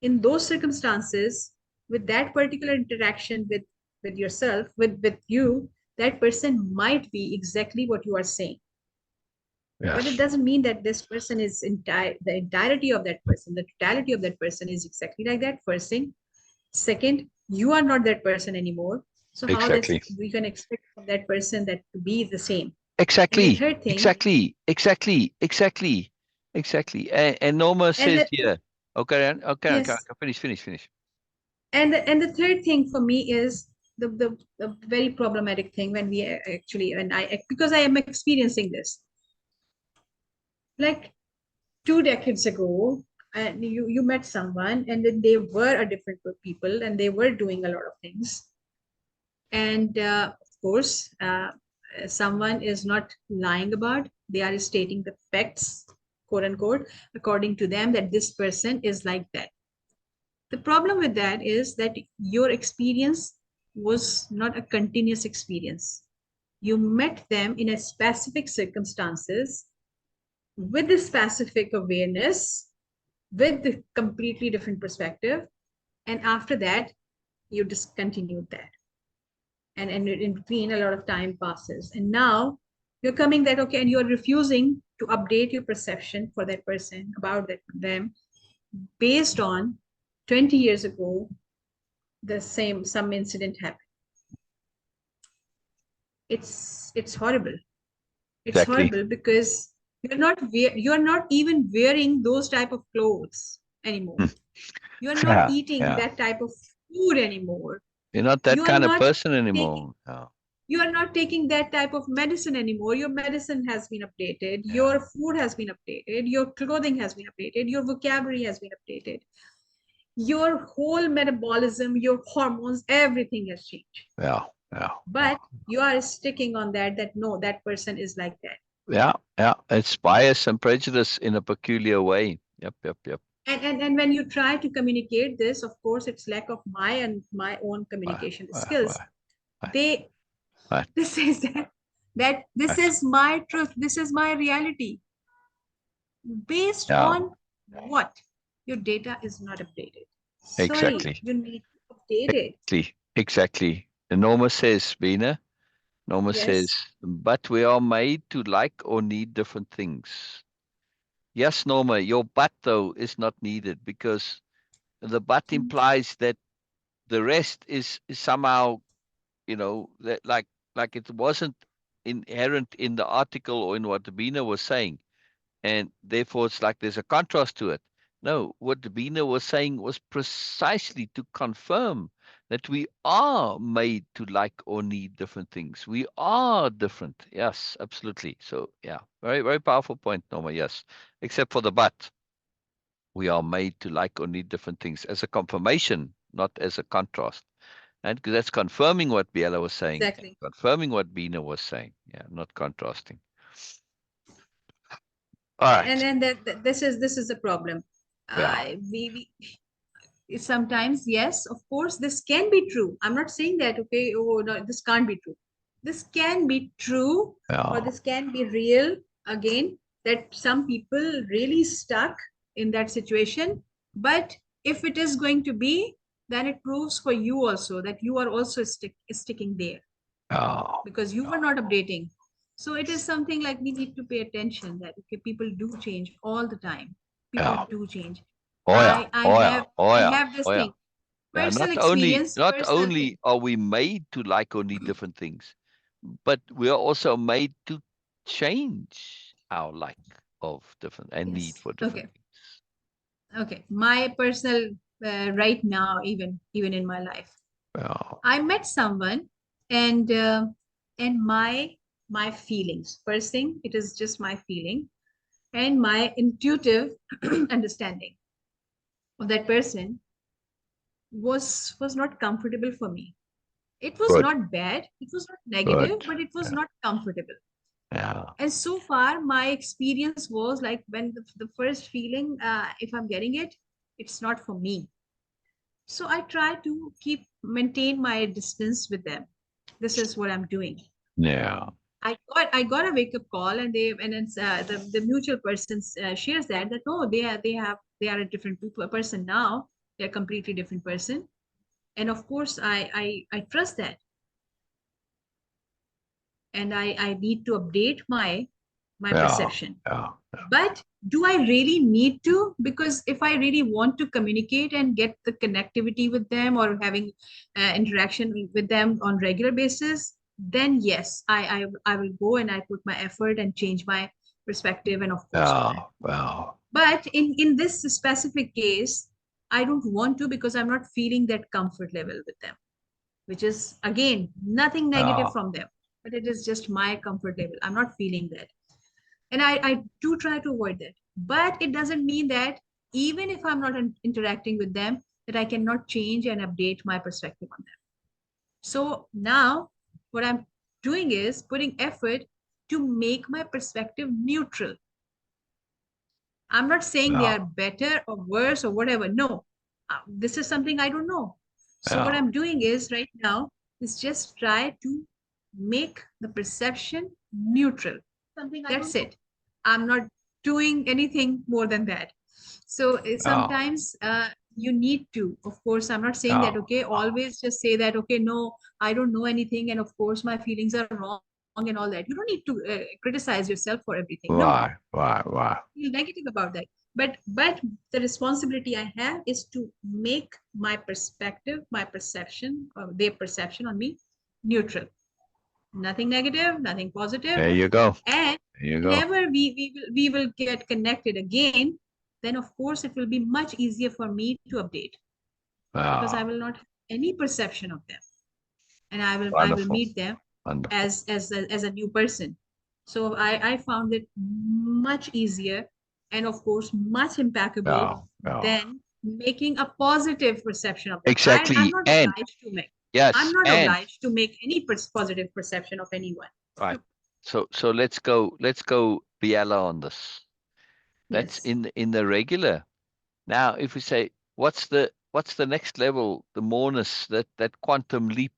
in those circumstances, with that particular interaction with yourself, with you, that person might be exactly what you are saying. But it Yes. doesn't mean that this person is the entirety of that person, the totality of that person is exactly like that. First thing. Second, you are not that person anymore. So how this Exactly. we can expect from that person that to be the same. And the Exactly. third thing, Exactly. Exactly. Exactly. Exactly. And Norma and says that here. Okay. Okay. Okay. yes, Okay. Finish. Finish. Finish. and the third thing for me is the very problematic thing when we actually, when I, because I am experiencing this, like 2 decades ago, and you met someone and then they were a different people and they were doing a lot of things, and of course someone is not lying about, they are stating the facts, quote unquote, according to them, that this person is like that. The problem with that is that your experience was not a continuous experience. You met them in a specific circumstances with the specific awareness, with the completely different perspective, and after that you discontinued that. And in between a lot of time passes, and now you're coming that, okay, and you're refusing to update your perception for that person about them based on 20 years ago the same some incident happened. It's horrible. It's Exactly. horrible because you're not even wearing those type of clothes anymore. Hmm. You're not Yeah. eating Yeah. that type of food anymore. You're not that you are kind of not person taking anymore. Yeah. you are not taking that type of medicine anymore. Your medicine has been updated, Yeah. your food has been updated, your clothing has been updated, your vocabulary has been updated, your whole metabolism, your hormones, everything has changed. Yeah. Yeah. Yeah. But you are sticking on that no, that person is like that. Yeah. Yeah. It's bias and prejudice in a peculiar way. Yep. Yep. Yep. And when you try to communicate this, of course it's lack of my own Why? communication Why? skills. Why? Why? They Why? this is that this Why? is my truth, this is my reality. Based Yeah. on what? Your data is not updated. Sorry, Exactly. you need to update it. Exactly. Exactly. And Norma says, Beena, Norma says, Yes. but we are made to like or need different things. Yes, Norma, your but though is not needed because the but implies that the rest is somehow, that like like it wasn't inherent in the article or in what Beena was saying, and therefore it's like there's a contrast to it. No, what Beena was saying was precisely to confirm that we are made to like or need different things. We are different. Yes, absolutely. So yeah, very, very powerful point, Norma. Yes, except for the but. We are made to like or need different things as a confirmation, not as a contrast. And because that's confirming what Biella was saying, and Exactly. confirming what Beena was saying. Yeah, not contrasting. All And right. then this is the problem. Yeah. Sometimes, yes, of course, this can be true. I'm not saying that, okay, oh no, this can't be true. This can be true, or Yeah. this can be real again, that some people really stuck in that situation. But if it is going to be, then it proves for you also that you are also sticking there, Yeah. because you were not updating. So it is something like we need to pay attention that, okay, people do change all the time. People Yeah. do change. Oh yeah. I Oh yeah. have Oh I yeah. have this Oh yeah. thing, Yeah. Not personal only experience, not personal only thing. are we made to like or need different things, but we are also made to change our like of different and need Yes. for different Okay. things. Okay. My personal, right now, even in my life, Yeah. I met someone, and my feelings. First thing, it is just my feeling and my intuitive understanding of that person was not comfortable for me. It was Good. not bad, it was not negative, Good. but it was Yeah. not comfortable. Yeah. And so far my experience was like, when the first feeling, if I'm getting it, it's not for me. So I try to keep maintain my distance with them. This is what I'm doing. Yeah. I got a wake up call, and it's, the mutual person shares that no, they are a different person now. They're a completely different person. And of course I trust that, and I need to update my Yeah. perception. Yeah. But do I really need to? Because if I really want to communicate and get the connectivity with them, or having interaction with them on regular basis, then yes, I will go and I put my effort and change my perspective, and of course all that. Yeah. Yeah. But in this specific case, I don't want to, because I'm not feeling that comfort level with them, which is again nothing negative Yeah. from them, but it is just my comfort level. I'm not feeling that. And I do try to avoid that. But it doesn't mean that even if I'm not interacting with them, that I cannot change and update my perspective on them. So now what I'm doing is putting effort to make my perspective neutral. I'm not saying they Yeah. are better or worse or whatever. No, this is something I don't know. So what Yeah. I'm doing is right now is just try to make the perception neutral. That's it. I'm not doing anything more than that. So Yeah. sometimes you need to, of course, I'm not saying Yeah. that, okay, always just say that, okay, no, I don't know anything. And of course, my feelings are wrong and all that. You don't need to criticize yourself for everything. No, Right. Right. Right. feel negative about that. But the responsibility I have is to make my perspective, my perception, or their perception on me neutral. Nothing negative, nothing positive. There you go. And There you go. whenever we will get connected again, then of course it will be much easier for me to update, because I Yeah. will not have any perception of them, and I will Wonderful. meet them Wonderful. as a new person. So I found it much easier, and of course much impeccable Yeah. Yeah. than making a positive perception of them. I'm Exactly. not And obliged to make. I'm yes. not And obliged to make any positive perception of anyone. right. So let's go Biella on this. That's Yes. in the regular. Now, if we say what's the next level, the moreness, that quantum leap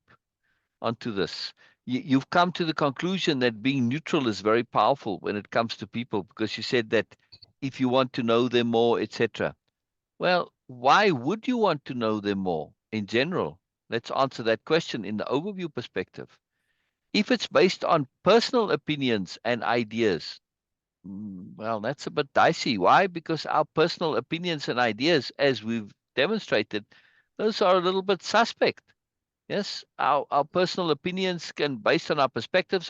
onto this, you've come to the conclusion that being neutral is very powerful when it comes to people, because you said that if you want to know them more, etc. Well, why would you want to know them more in general? Let's answer that question in the overview perspective. If it's based on personal opinions and ideas, well, that's a bit dicey. Why? Because our personal opinions and ideas, as we've demonstrated, those are a little bit suspect. Yes, our personal opinions can based on our perspectives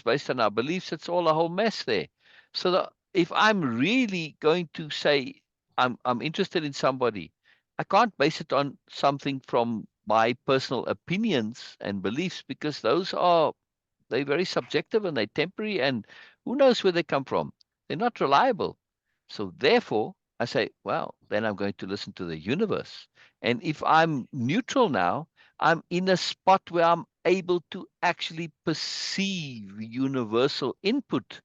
based on our beliefs. It's all a whole mess there. So if I'm really going to say I'm interested in somebody, I can't base it on something from my personal opinions and beliefs because they're very subjective and they're temporary and who knows where they come from. They're not reliable. So therefore, I say, well, then I'm going to listen to the universe. And if I'm neutral now, I'm in a spot where I'm able to actually perceive universal input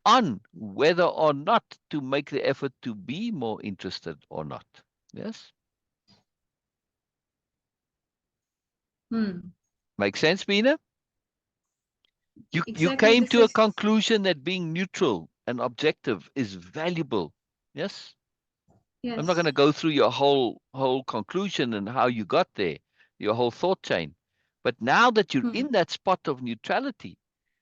on whether or not to make the effort to be more interested or not. Yes? Hmm. Make sense, Beena? You Exactly. came This to a is, conclusion that being neutral and objective is valuable. Yes? I'm not going yes. to go through your whole conclusion and how you got there, your whole thought chain. But now that you're Hmm. in that spot of neutrality,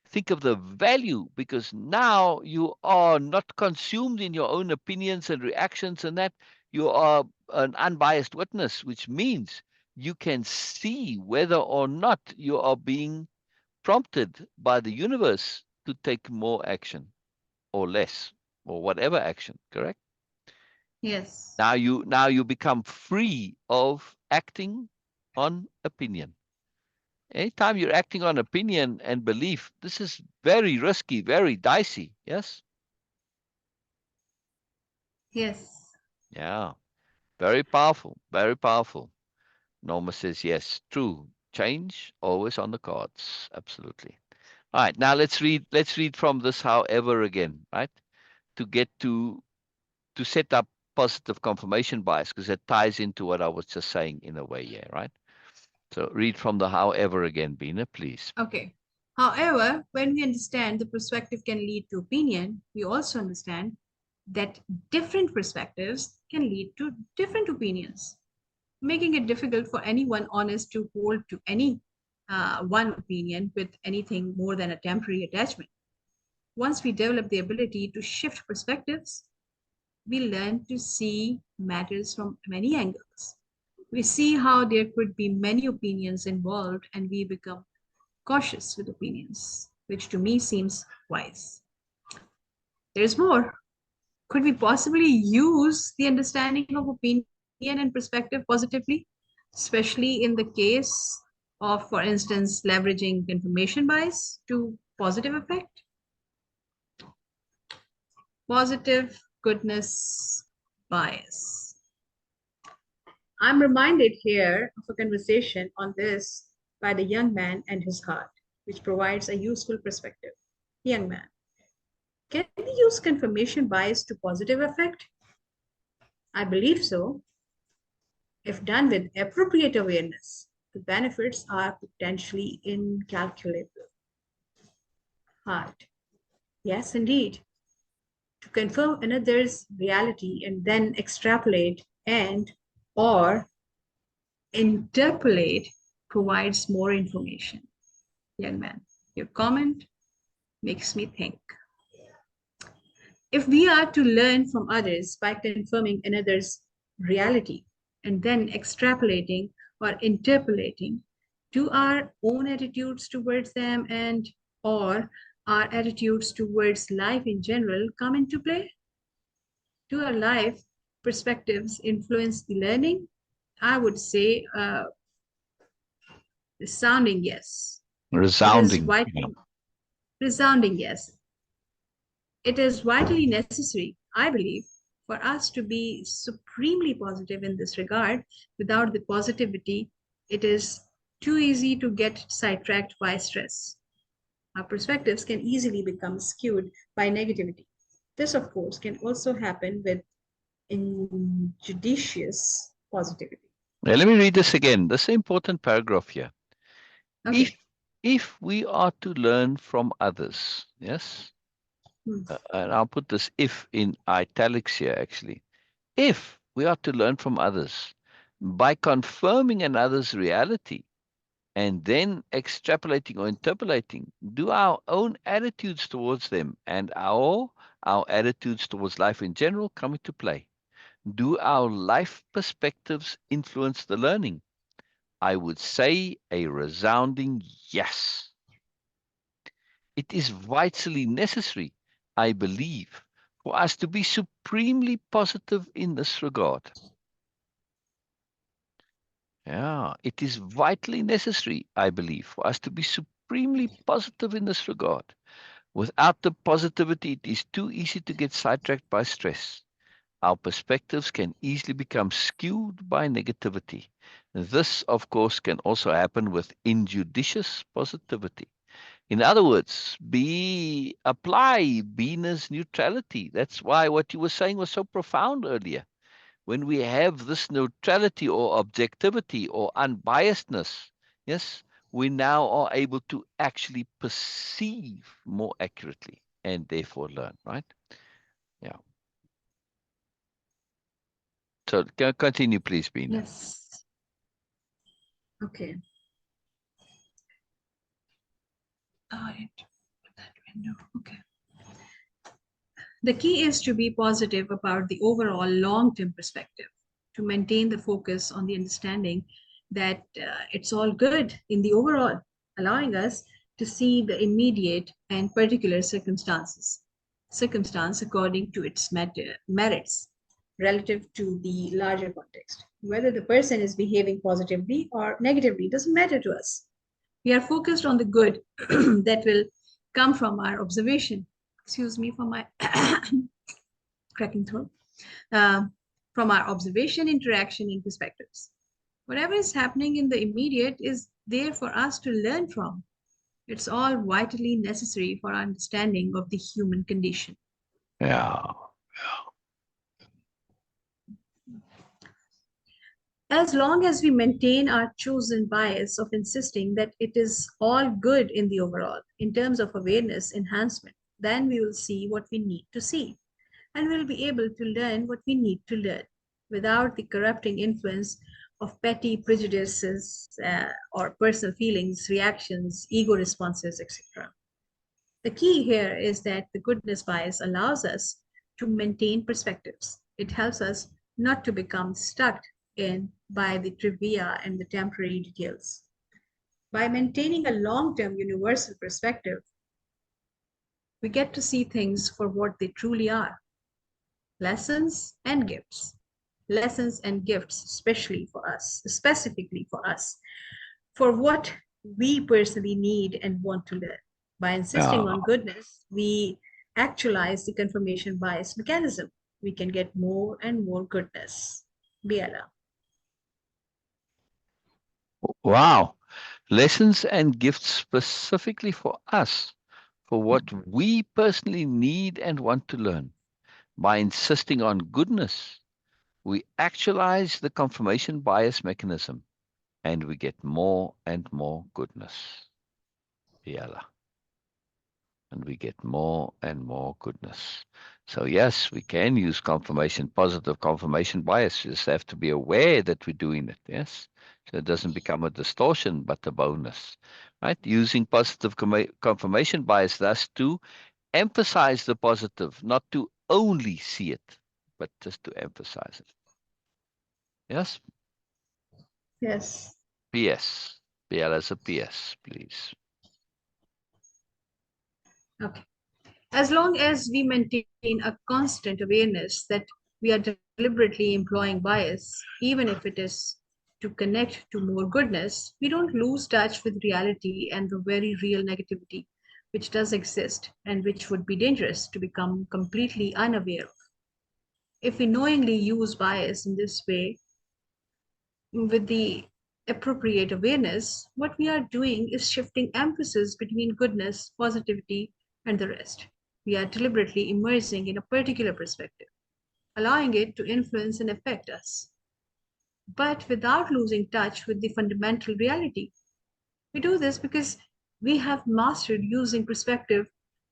think of the value because now you are not consumed in your own opinions and reactions and that you are an unbiased witness, which means you can see whether or not you are being prompted by the universe to take more action or less or whatever action, correct? Yes. Now you become free of acting on opinion. Anytime you're acting on opinion and belief, this is very risky, very dicey. Yes? Yes. Yeah. Very powerful. Very powerful. Norma says yes. True. Change always on the cards. Absolutely. All right. Now let's read from this however again, right? To get to set up positive confirmation bias, because that ties into what I was just saying in a way, yeah, right? So read from the however again, Beena, please. Okay. However, when we understand the perspective can lead to opinion, we also understand that different perspectives can lead to different opinions, making it difficult for anyone honest to hold to any one opinion with anything more than a temporary attachment. Once we develop the ability to shift perspectives, we learn to see matters from many angles. We see how there could be many opinions involved, and we become cautious with opinions, which to me seems wise. There's more. Could we possibly use the understanding of opinion and perspective positively, especially in the case of, for instance, leveraging confirmation bias to positive effect? Positive goodness bias. I'm reminded here of a conversation on this by the young man and his heart, which provides a useful perspective. Young man, can we use confirmation bias to positive effect? I believe so. If done with appropriate awareness, the benefits are potentially incalculable. Heart. Yes, indeed. To confirm another's reality and then extrapolate and or interpolate provides more information. Young man, your comment makes me think. If we are to learn from others by confirming another's reality and then extrapolating or interpolating, do our own attitudes towards them and or our attitudes towards life in general come into play? Do our life perspectives influence the learning? I would say resounding yes. It is Resounding. Yeah. vitally resounding yes. It is vitally necessary, I believe, for us to be supremely positive in this regard. Without the positivity, it is too easy to get sidetracked by stress. Our perspectives can easily become skewed by negativity. This, of course, can also happen with injudicious positivity. Now, let me read this again. This is an important paragraph here. If Okay. if we are to learn from others, yes, Hmm. and I'll put this if in italics here actually. If we are to learn from others by confirming another's reality and then extrapolating or interpolating, do our own attitudes towards them and our attitudes towards life in general come into play? Do our life perspectives influence the learning? I would say a resounding yes. It is vitally necessary, I believe, for us to be supremely positive in this regard. Yeah, it is vitally necessary, I believe, for us to be supremely positive in this regard. Without the positivity, it is too easy to get sidetracked by stress. Our perspectives can easily become skewed by negativity. This, of course, can also happen with injudicious positivity. In other words, apply Beena's neutrality. That's why what you were saying was so profound earlier. When we have this neutrality or objectivity or unbiasedness, yes, we now are able to actually perceive more accurately and therefore learn, right? Yeah. So continue, please, Beena. Yes. Okay. All right. That window. Okay. The key is to be positive about the overall long-term perspective, to maintain the focus on the understanding that it's all good in the overall, allowing us to see the immediate and particular circumstance according to its merits relative to the larger context. Whether the person is behaving positively or negatively doesn't matter to us. We are focused on the good that will come from our observation. Excuse me for my cracking throat. Uh, from our observation, interaction, and perspectives. Whatever is happening in the immediate is there for us to learn from. It's all vitally necessary for our understanding of the human condition. Yeah. As long as we maintain our chosen bias of insisting that it is all good in the overall, in terms of awareness enhancement, then we will see what we need to see, and we'll be able to learn what we need to learn without the corrupting influence of petty prejudices or personal feelings, reactions, ego responses, etc. The key here is that the goodness bias allows us to maintain perspectives. It helps us not to become stuck in by the trivia and the temporary details. By maintaining a long-term universal perspective, we get to see things for what they truly are: lessons and gifts. Lessons and gifts, especially for us, specifically for us, for what we personally need and want to learn. By insisting Yeah. on goodness, we actualize the confirmation bias mechanism. We can get more and more goodness. Biella. Wow. Lessons and gifts specifically for us, for what we personally need and want to learn. By insisting on goodness, we actualize the confirmation bias mechanism and we get more and more goodness. Yalla. And we get more and more goodness. So yes, we can use positive confirmation bias. You just have to be aware that we're doing it. Yes. So it doesn't become a distortion, but a bonus. Right? Using positive confirmation bias thus to emphasize the positive, not to only see it, but just to emphasize it. Yes. Yes. PS. PL as a PS, please. Okay. As long as we maintain a constant awareness that we are deliberately employing bias, even if it is to connect to more goodness, we don't lose touch with reality and the very real negativity which does exist and which would be dangerous to become completely unaware of. If we knowingly use bias in this way, with the appropriate awareness, what we are doing is shifting emphasis between goodness, positivity, and the rest. We are deliberately immersing in a particular perspective, allowing it to influence and affect us, but without losing touch with the fundamental reality. We do this because we have mastered using perspective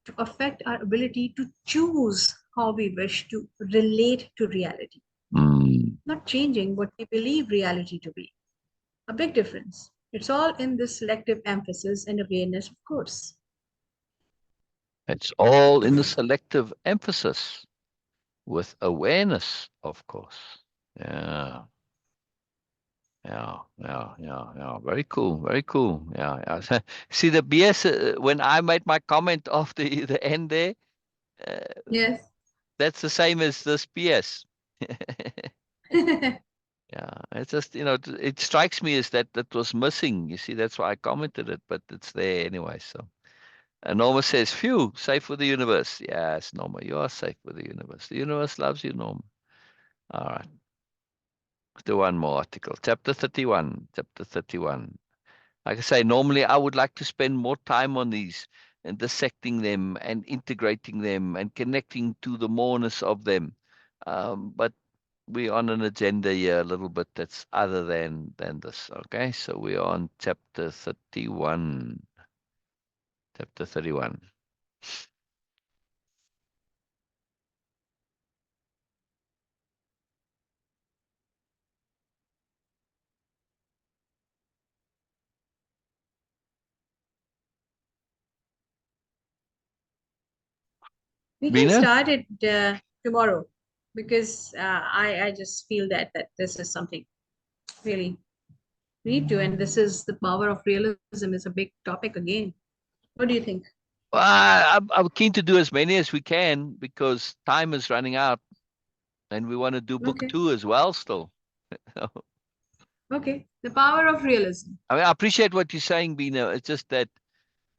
to affect our ability to choose how we wish to relate to reality, Mm. not changing what we believe reality to be. A big difference. It's all in this selective emphasis and awareness, of course. It's all in the selective emphasis with awareness, of course. Yeah. Yeah. Very cool. Very cool. Yeah. See the BS when I made my comment of the end there, uh, Yes. that's the same as this PS. Yeah, it's just it strikes me as that was missing. You see, that's why I commented it, but it's there anyway. So, and Norma says, "Phew, safe with the universe." Yes, Norma, you are safe with the universe. The universe loves you, Norma. All right, do one more article. Chapter 31. Chapter 31. Like I say, normally I would like to spend more time on these and dissecting them and integrating them and connecting to the moreness of them. But we're on an agenda here a little bit that's other than this. Okay, so we're on chapter 31. Chapter 31. We can Beena? start it tomorrow because I just feel that this is something really we need to, and this is the power of realism is a big topic again. What do you think? I'm keen to do as many as we can because time is running out and we want to do book Okay. 2 as well still. Okay. The power of realism. I mean, I appreciate what you're saying, Beena. It's just that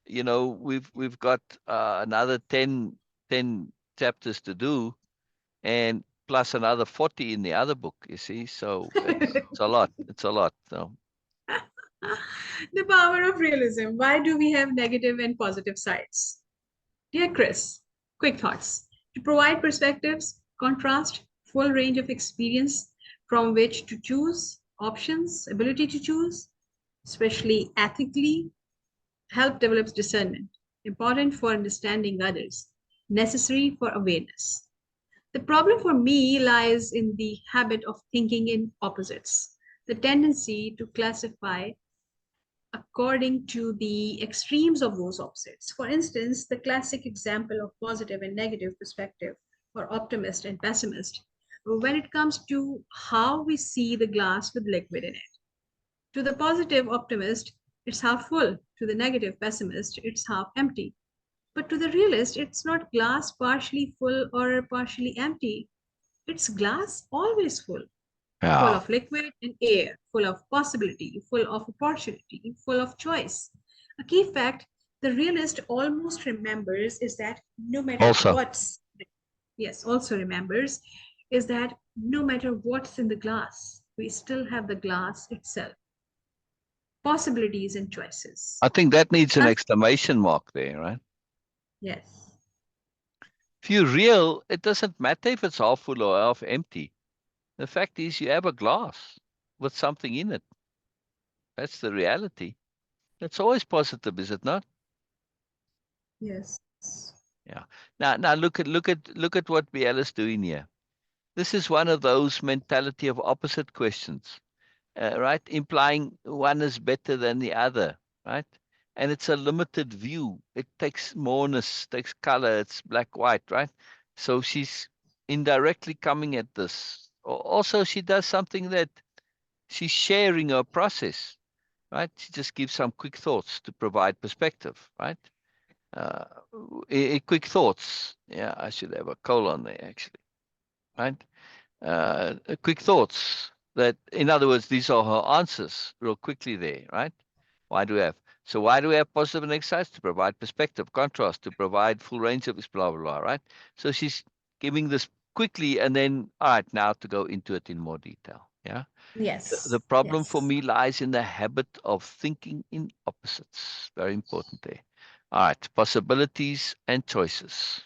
we've got another 10 chapters to do, and plus another 40 in the other book. You see, so it's a lot. It's a lot. So The power of realism. Why do we have negative and positive sides? Dear Chris, quick thoughts. To provide perspectives, contrast, full range of experience from which to choose, options, ability to choose, especially ethically, help develops discernment, important for understanding others, necessary for awareness. The problem for me lies in the habit of thinking in opposites, the tendency to classify according to the extremes of those opposites. For instance, the classic example of positive and negative perspective, or optimist and pessimist, when it comes to how we see the glass with liquid in it. To the positive optimist, it's half full. To the negative pessimist, it's half empty. But to the realist, it's not glass partially full or partially empty. It's glass always full yeah, of liquid and air, full of possibility, full of opportunity, full of choice. A key fact the realist almost remembers is that no matter also what's, yes, also remembers is that no matter what's in the glass, we still have the glass itself, possibilities and choices. I think that needs an Con- exclamation mark there, right? yes, If you're real, it doesn't matter if it's half full or half empty. The fact is, you have a glass with something in it. That's the reality. It's always positive, is it not? yes, Yeah. Now look at what Biella's doing here. This is one of those mentality of opposite questions, right? Implying one is better than the other, right? And it's a limited view. It takes moreness, takes color. It's black white, right? So she's indirectly coming at this. Also, she does something that she's sharing her process, right? She just gives some quick thoughts to provide perspective, right? Uh, quick thoughts. Yeah, I should have a colon there actually, right? Quick thoughts. That, in other words, these are her answers real quickly there, right? Why do we have positive and negative sides? To provide perspective, contrast, to provide full range of this, blah, blah, blah, right? So she's giving this quickly and then, all right, now to go into it in more detail. Yeah. The yes, problem for yes. me lies in the habit of thinking in opposites. Very important there. All right, possibilities and choices.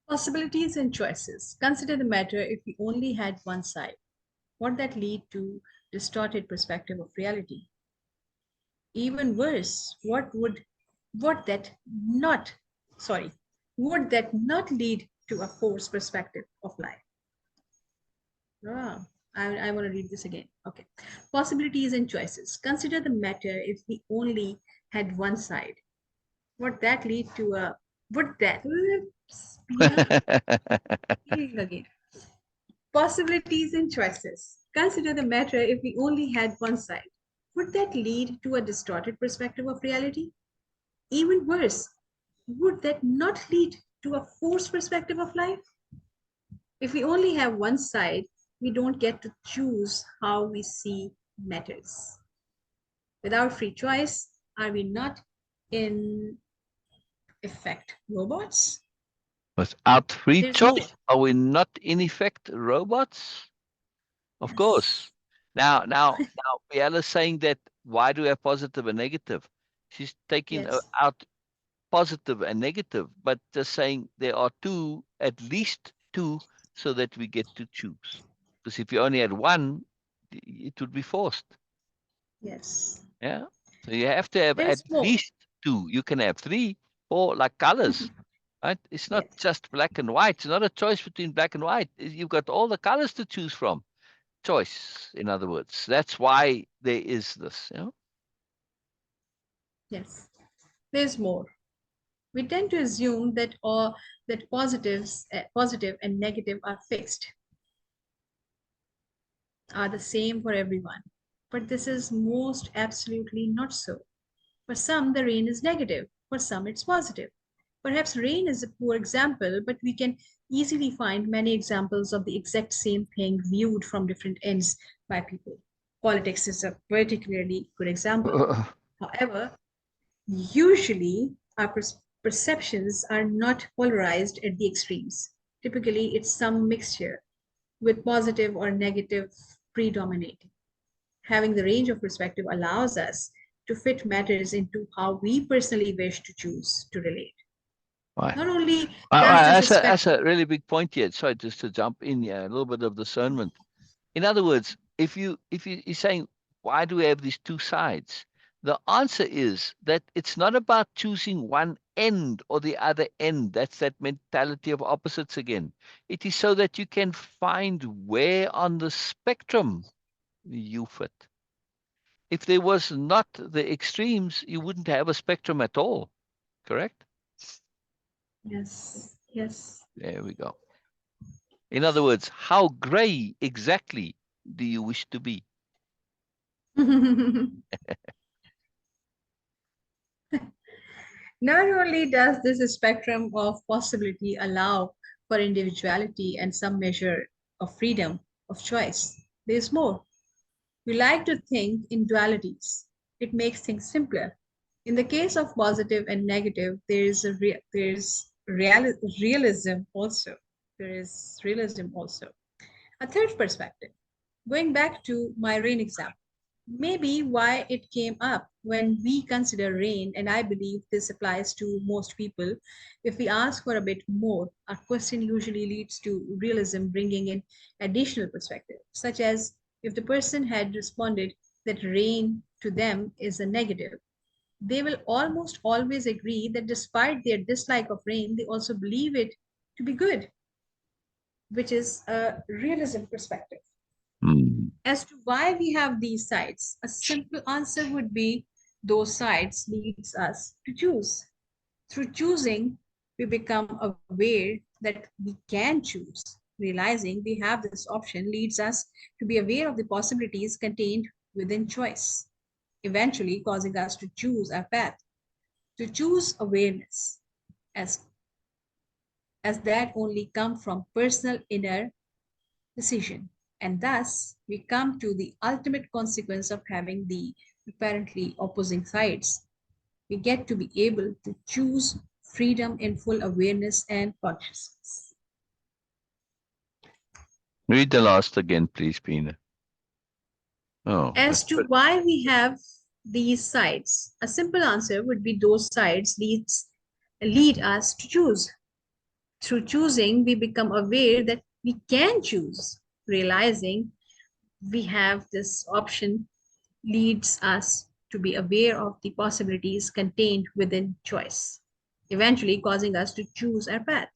Possibilities and choices. Consider the matter if we only had one side. Would that lead to distorted perspective of reality? Even worse, would that not sorry, would that not lead to a forced perspective of life? Ah, I want to read this again. Okay. Possibilities and choices. Consider the matter if we only had one side. Would that lead to a would that Pina? Again. Possibilities and choices. Consider the matter if we only had one side. Would that lead to a distorted perspective of reality? Even worse, would that not lead to a forced perspective of life? If we only have one side, we don't get to choose how we see matters. Without free choice, are we not in effect robots? Without free There's more. choice, are we not in effect robots? Of course. Yes. Now, Biella's saying that why do we have positive and negative? She's taking Yes. out positive and negative, but just saying there are two, at least two, so that we get to choose. Because if you only had one, it would be forced. Yes. Yeah. So you have to have at There's more. least two. You can have three, four, like colors. Right? It's not Yes. just black and white. It's not a choice between black and white. You've got all the colors to choose from. Choice, in other words. That's why there is this. You know? Yes. There's more. We tend to assume that all that positive and negative are fixed, are the same for everyone. But this is most absolutely not so. For some, the rain is negative. For some, it's positive. Perhaps rain is a poor example, but we can easily find many examples of the exact same thing viewed from different ends by people. Politics is a particularly good example. However, usually our perceptions are not polarized at the extremes. Typically, it's some mixture with positive or negative predominating. Having the range of perspective allows us to fit matters into how we personally wish to choose to relate. Why? Not only does this That's spectrum, a really big point here. Sorry, just to jump in here, a little bit of discernment. In other words, you're saying why do we have these two sides? The answer is that it's not about choosing one end or the other end. That's that mentality of opposites again. It is so that you can find where on the spectrum you fit. If there was not the extremes, you wouldn't have a spectrum at all. Correct? yes, yes. There we go. In other words, how gray exactly do you wish to be? Not only does this spectrum of possibility allow for individuality and some measure of freedom of choice, there's more. We like to think in dualities. It makes things simpler. In the case of positive and negative, realism also. There is realism also. A third perspective. Going back to my rain example, maybe why it came up when we consider rain, and I believe this applies to most people. If we ask for a bit more, our question usually leads to realism bringing in additional perspective, such as if the person had responded that rain to them is a negative, they will almost always agree that despite their dislike of rain, they also believe it to be good, which is a realism perspective. Hmm. As to why we have these sides, a simple answer would be those sides leads us to choose. Through choosing, we become aware that we can choose. Realizing we have this option leads us to be aware of the possibilities contained within choice, eventually causing us to choose our path. To choose awareness as, as that only come from personal inner decision. And thus, we come to the ultimate consequence of having the apparently opposing sides. We get to be able to choose freedom in full awareness and consciousness. Read the last again, please, Beena. Oh, As that's to good. why we have these sides, a simple answer would be those sides lead us to choose. Through choosing, we become aware that we can choose. Realizing we have this option leads us to be aware of the possibilities contained within choice, eventually causing us to choose our path,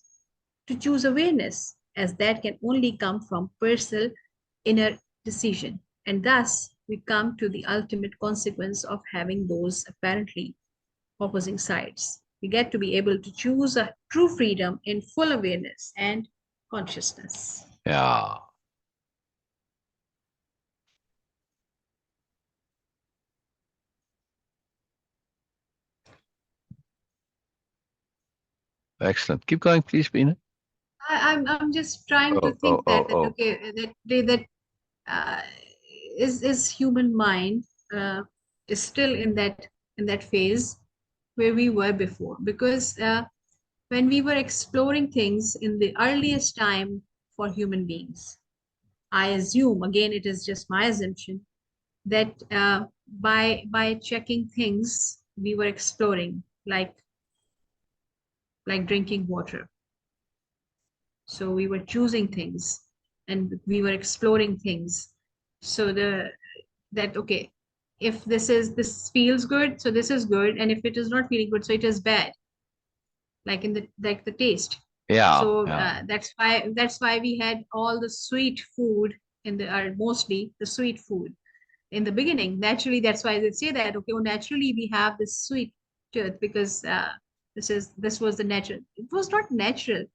to choose awareness, as that can only come from personal inner decision. And thus, we come to the ultimate consequence of having those apparently opposing sides. We get to be able to choose a true freedom in full awareness and consciousness. Yeah. Excellent. Keep going, please, Beena. I'm just trying to Oh, oh, think oh, that oh. okay, that uh, is human mind is still in that phase where we were before, because when we were exploring things in the earliest time for human beings, I assume, again, it is just my assumption, that by checking things we were exploring, like drinking water. So we were choosing things and we were exploring things. So that okay, if this feels good, so this is good, and if it is not feeling good, so it is bad, like the taste. Yeah, So yeah, that's why we had all the sweet food in the mostly the sweet food in the beginning. Naturally, that's why they say that okay, well, naturally we have this sweet tooth, because this was the natural. It was not natural.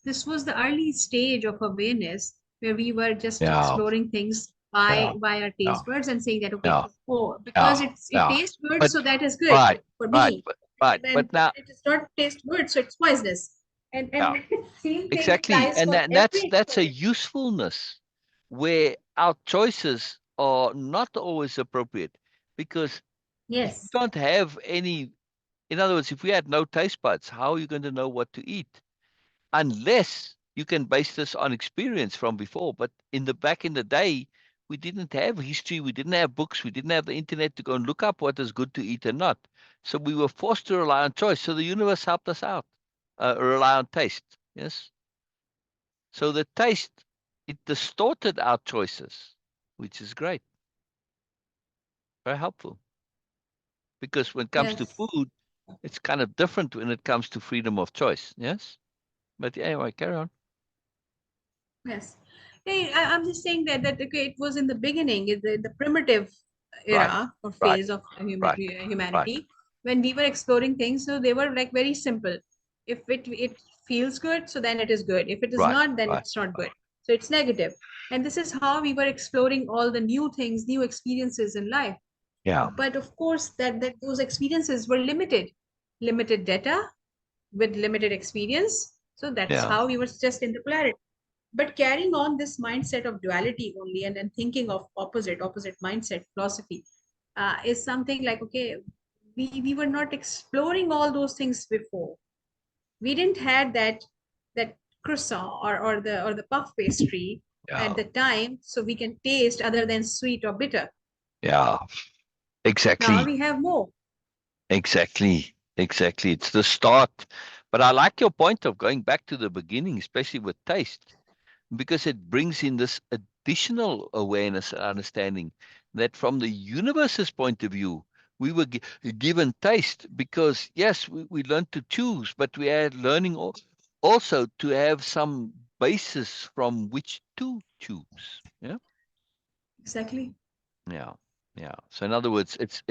This was the early stage of awareness where we were just yeah, exploring things yeah, by our yeah, taste buds and saying that okay, yeah, oh, because yeah, it yeah. tastes good, But so that is good right, for right, me. right. And But now, when it does not taste good, so it's poisonous. And yeah, same thing exactly. applies And for that's every that's a experience. usefulness where our choices are not always appropriate because if you Yes, don't have any, in other words, if we had no taste buds, how are you going to know what to eat? Unless you can base this on experience from before. But back in the day, we didn't have history, we didn't have books, we didn't have the internet to go and look up what is good to eat and not. So we were forced to rely on choice. So the universe helped us out, rely on taste. Yes. So the taste, it distorted our choices, which is great, very helpful. Because when it comes to yes. food, it's kind of different when it comes to freedom of choice. Yes. But anyway, carry on. Yes. Hey, I'm just saying that okay, it was in the beginning, in the primitive Right, era or right, phase of right, right. humanity, when we were exploring things. So they were like very simple. If it feels good, so then it is good. If it is Right, not, then right. it's not good. So it's negative. And this is how we were exploring all the new things, new experiences in life. Yeah, But of course, that those experiences were limited, limited data with limited experience. So that's yeah, how we were just in the polarity. But carrying on this mindset of duality only, and then thinking of opposite mindset philosophy is something like okay, we were not exploring all those things before. We didn't had that croissant or the puff pastry yeah, at the time, so we can taste other than sweet or bitter. yeah. Now Exactly, we have more. exactly, exactly. It's the start. But I like your point of going back to the beginning, especially with taste, because it brings in this additional awareness and understanding that from the universe's point of view, we were given taste because, yes, we learned to choose, but we are learning also to have some basis from which to choose. Yeah. Exactly. Yeah, yeah. So in other words, it's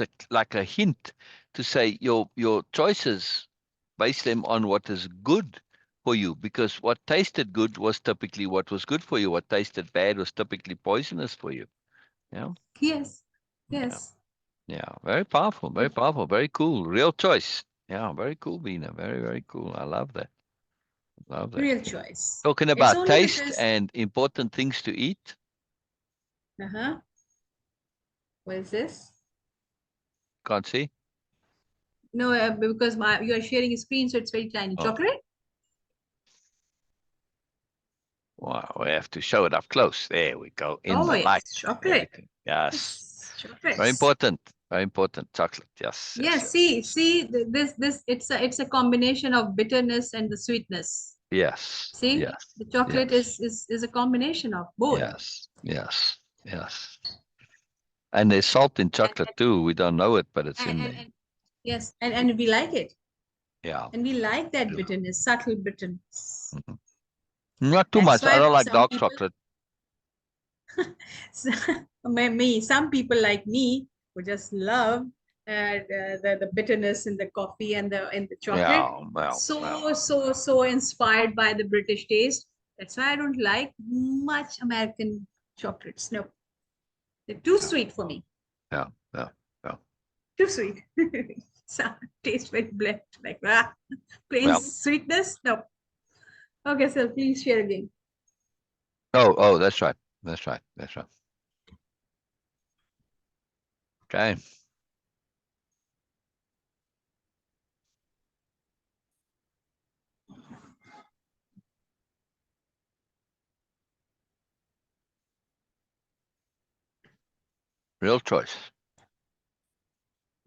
a like a hint to say your choices, base them on what is good for you, because what tasted good was typically what was good for you. What tasted bad was typically poisonous for you. Yeah, Yes. yeah, Yes. yeah. Very powerful, very cool. Real choice. Yeah, very cool, Beena. Very, very cool. I love that. Love that. Real choice. Talking It's about only taste because and important things to eat. uh-huh. What is this? Can't see. No, because you are sharing a screen, so it's very tiny. Oh, Chocolate? wow, we have to show it up close. There we go. In Oh, the light. yes, chocolate. Everything. Yes. Yes, Very chocolates. important. Very important. Chocolate. Yes, yes, Yes, yes. see, this it's a combination of bitterness and the sweetness. Yes, See, yes, the chocolate yes, is a combination of both. yes, yes, yes. And there's salt in And chocolate too. We don't know it, but it's in there. and yes, and we like it. Yeah. And we like that Yeah. bitterness, subtle bitterness. Mhm. Not too That's much. I why don't like some dark people chocolate. some people like me who just love the bitterness in the coffee and the chocolate, Yeah, well, well. so inspired by the British taste. That's why I don't like much American chocolates. No, they're too Yeah, sweet for me. yeah, yeah, yeah. Too sweet. Taste very bland, like plain Well, sweetness. No. Okay, so please share again. oh, that's right. That's right. That's right. Okay. Real choice.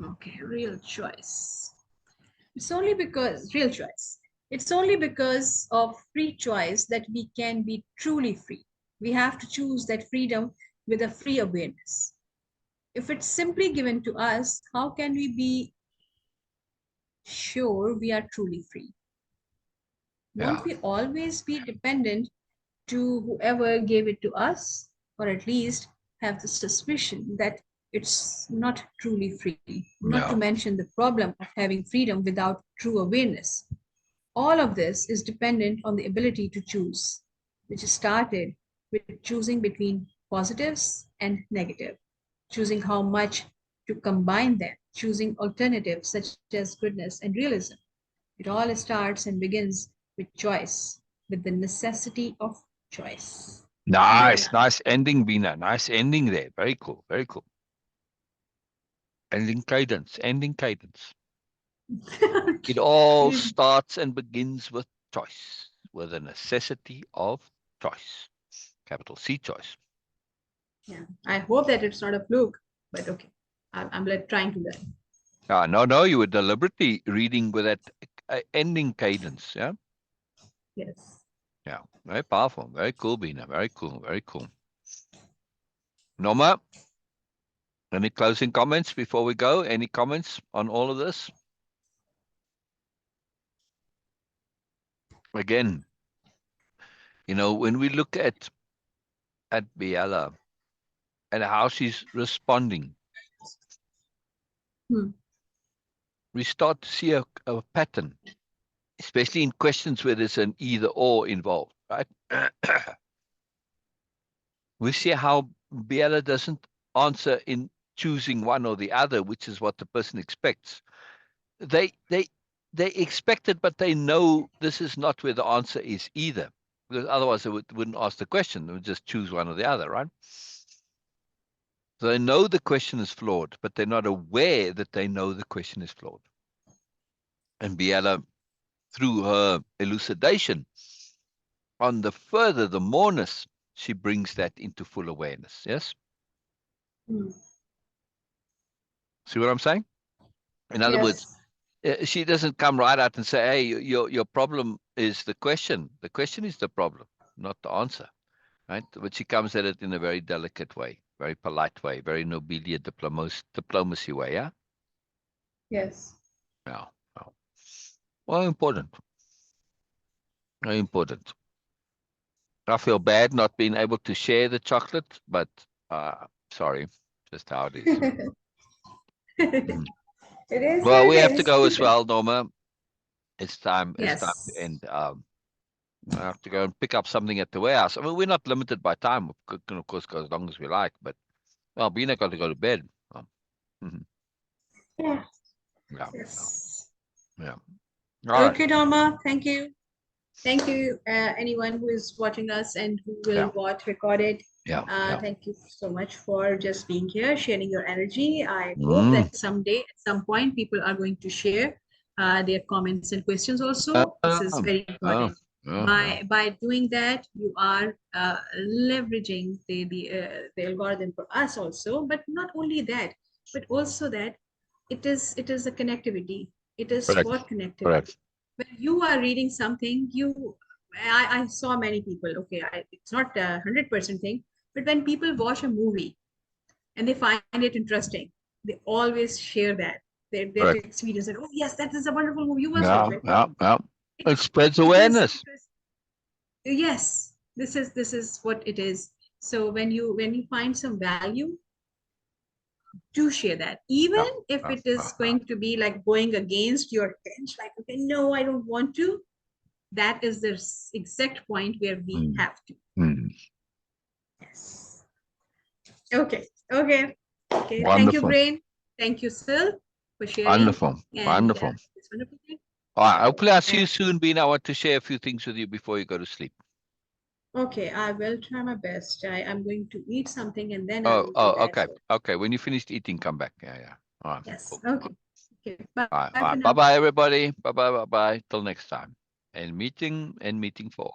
Okay, real choice. It's only because real choice. It's only because of free choice that we can be truly free. We have to choose that freedom with a free awareness. If it's simply given to us, how can we be sure we are truly free? Yeah. Won't we always be dependent to whoever gave it to us, or at least have the suspicion that it's not truly free? Not to Yeah. mention the problem of having freedom without true awareness. All of this is dependent on the ability to choose, which started with choosing between positives and negative, choosing how much to combine them, choosing alternatives such as goodness and realism. It all starts and begins with choice, with the necessity of choice. Very Nice. nice. Nice ending, Beena. Nice ending there. Very cool. Very cool. Ending cadence. Ending cadence. It all starts and begins with choice, with the necessity of choice. Capital C choice. Yeah, I hope that it's not a fluke, but okay, I'm like trying to learn. No, you were deliberately reading with that ending cadence. Yeah. Yes. Yeah. Very powerful. Very cool, Beena. Very cool. Very cool. Norma, any closing comments before we go? Any comments on all of this? Again, when we look at Biella and how she's responding, Hmm. we start to see a pattern, especially in questions where there's an either or involved, right? We see how Biella doesn't answer in choosing one or the other, which is what the person expects. They they they expect it, but they know this is not where the answer is either, because otherwise they wouldn't ask the question. They would just choose one or the other, right? So they know the question is flawed, but they're not aware that they know the question is flawed. And Biella, through her elucidation on the moreness, she brings that into full awareness. Yes? Hmm. See what I'm saying? In other words, Yes. she doesn't come right out and say, "Hey, your problem is the question. The question is the problem, not the answer." Right? But she comes at it in a very delicate way, very polite way, very Nobelia diplomacy way. Yeah. Yes. Yeah. Yeah. Well, important. Very important. I feel bad not being able to share the chocolate, but sorry, just how it is. It Mhm. is Well, what we it have to is. go as well, Norma. It's time. It's time to Yes. end. I have to go and pick up something at the warehouse. I mean, we're not limited by time. We can, of course, go as long as we like. But well, Beena got to go to bed. Mhm. Yeah. Yeah, Yes. yeah. All right. Okay, Norma. Thank you. Thank you, anyone who is watching us and who will Yeah, watch recorded. yeah, yeah. Thank you so much for just being here, sharing your energy. I hope Mm. that someday, at some point, people are going to share their comments and questions also. This is Um, very oh, important. yeah. By doing that, you are leveraging the algorithm for us also. But not only that, but also that it is a connectivity. It is for Correct. connectivity. Correct. When you are reading something, I saw many people, okay, it's not a 100% thing, but when people watch a movie and they find it interesting, they always share their Correct. experience, and oh yes, that is a wonderful movie, you must watch Yeah, it. yeah, yeah. it, It spreads it is awareness. because yes, this is what it is. So when you find some value, do share that, even Yeah, if yeah, it is yeah. going to be like going against your bench, like okay, no, I don't want to. That is the exact point where we Mm, have to. mm. Yes. Okay. Okay. Okay. Thank you, Wonderful. Brain. Thank you, Syl. for sharing. Wonderful. And Wonderful. it's wonderful thing. All right. Hopefully I'll see you And soon, Beena. I want to share a few things with you before you go to sleep. okay, I will try my best. I'm going to eat something and then I will do that. Okay. So, Okay. When you finished eating, come back. Yeah. All right. yes. Cool. Okay. Okay. Bye. All right. Bye All for right. now. Bye-bye, everybody. Bye-bye. Bye-bye. Till next time. And meeting 4.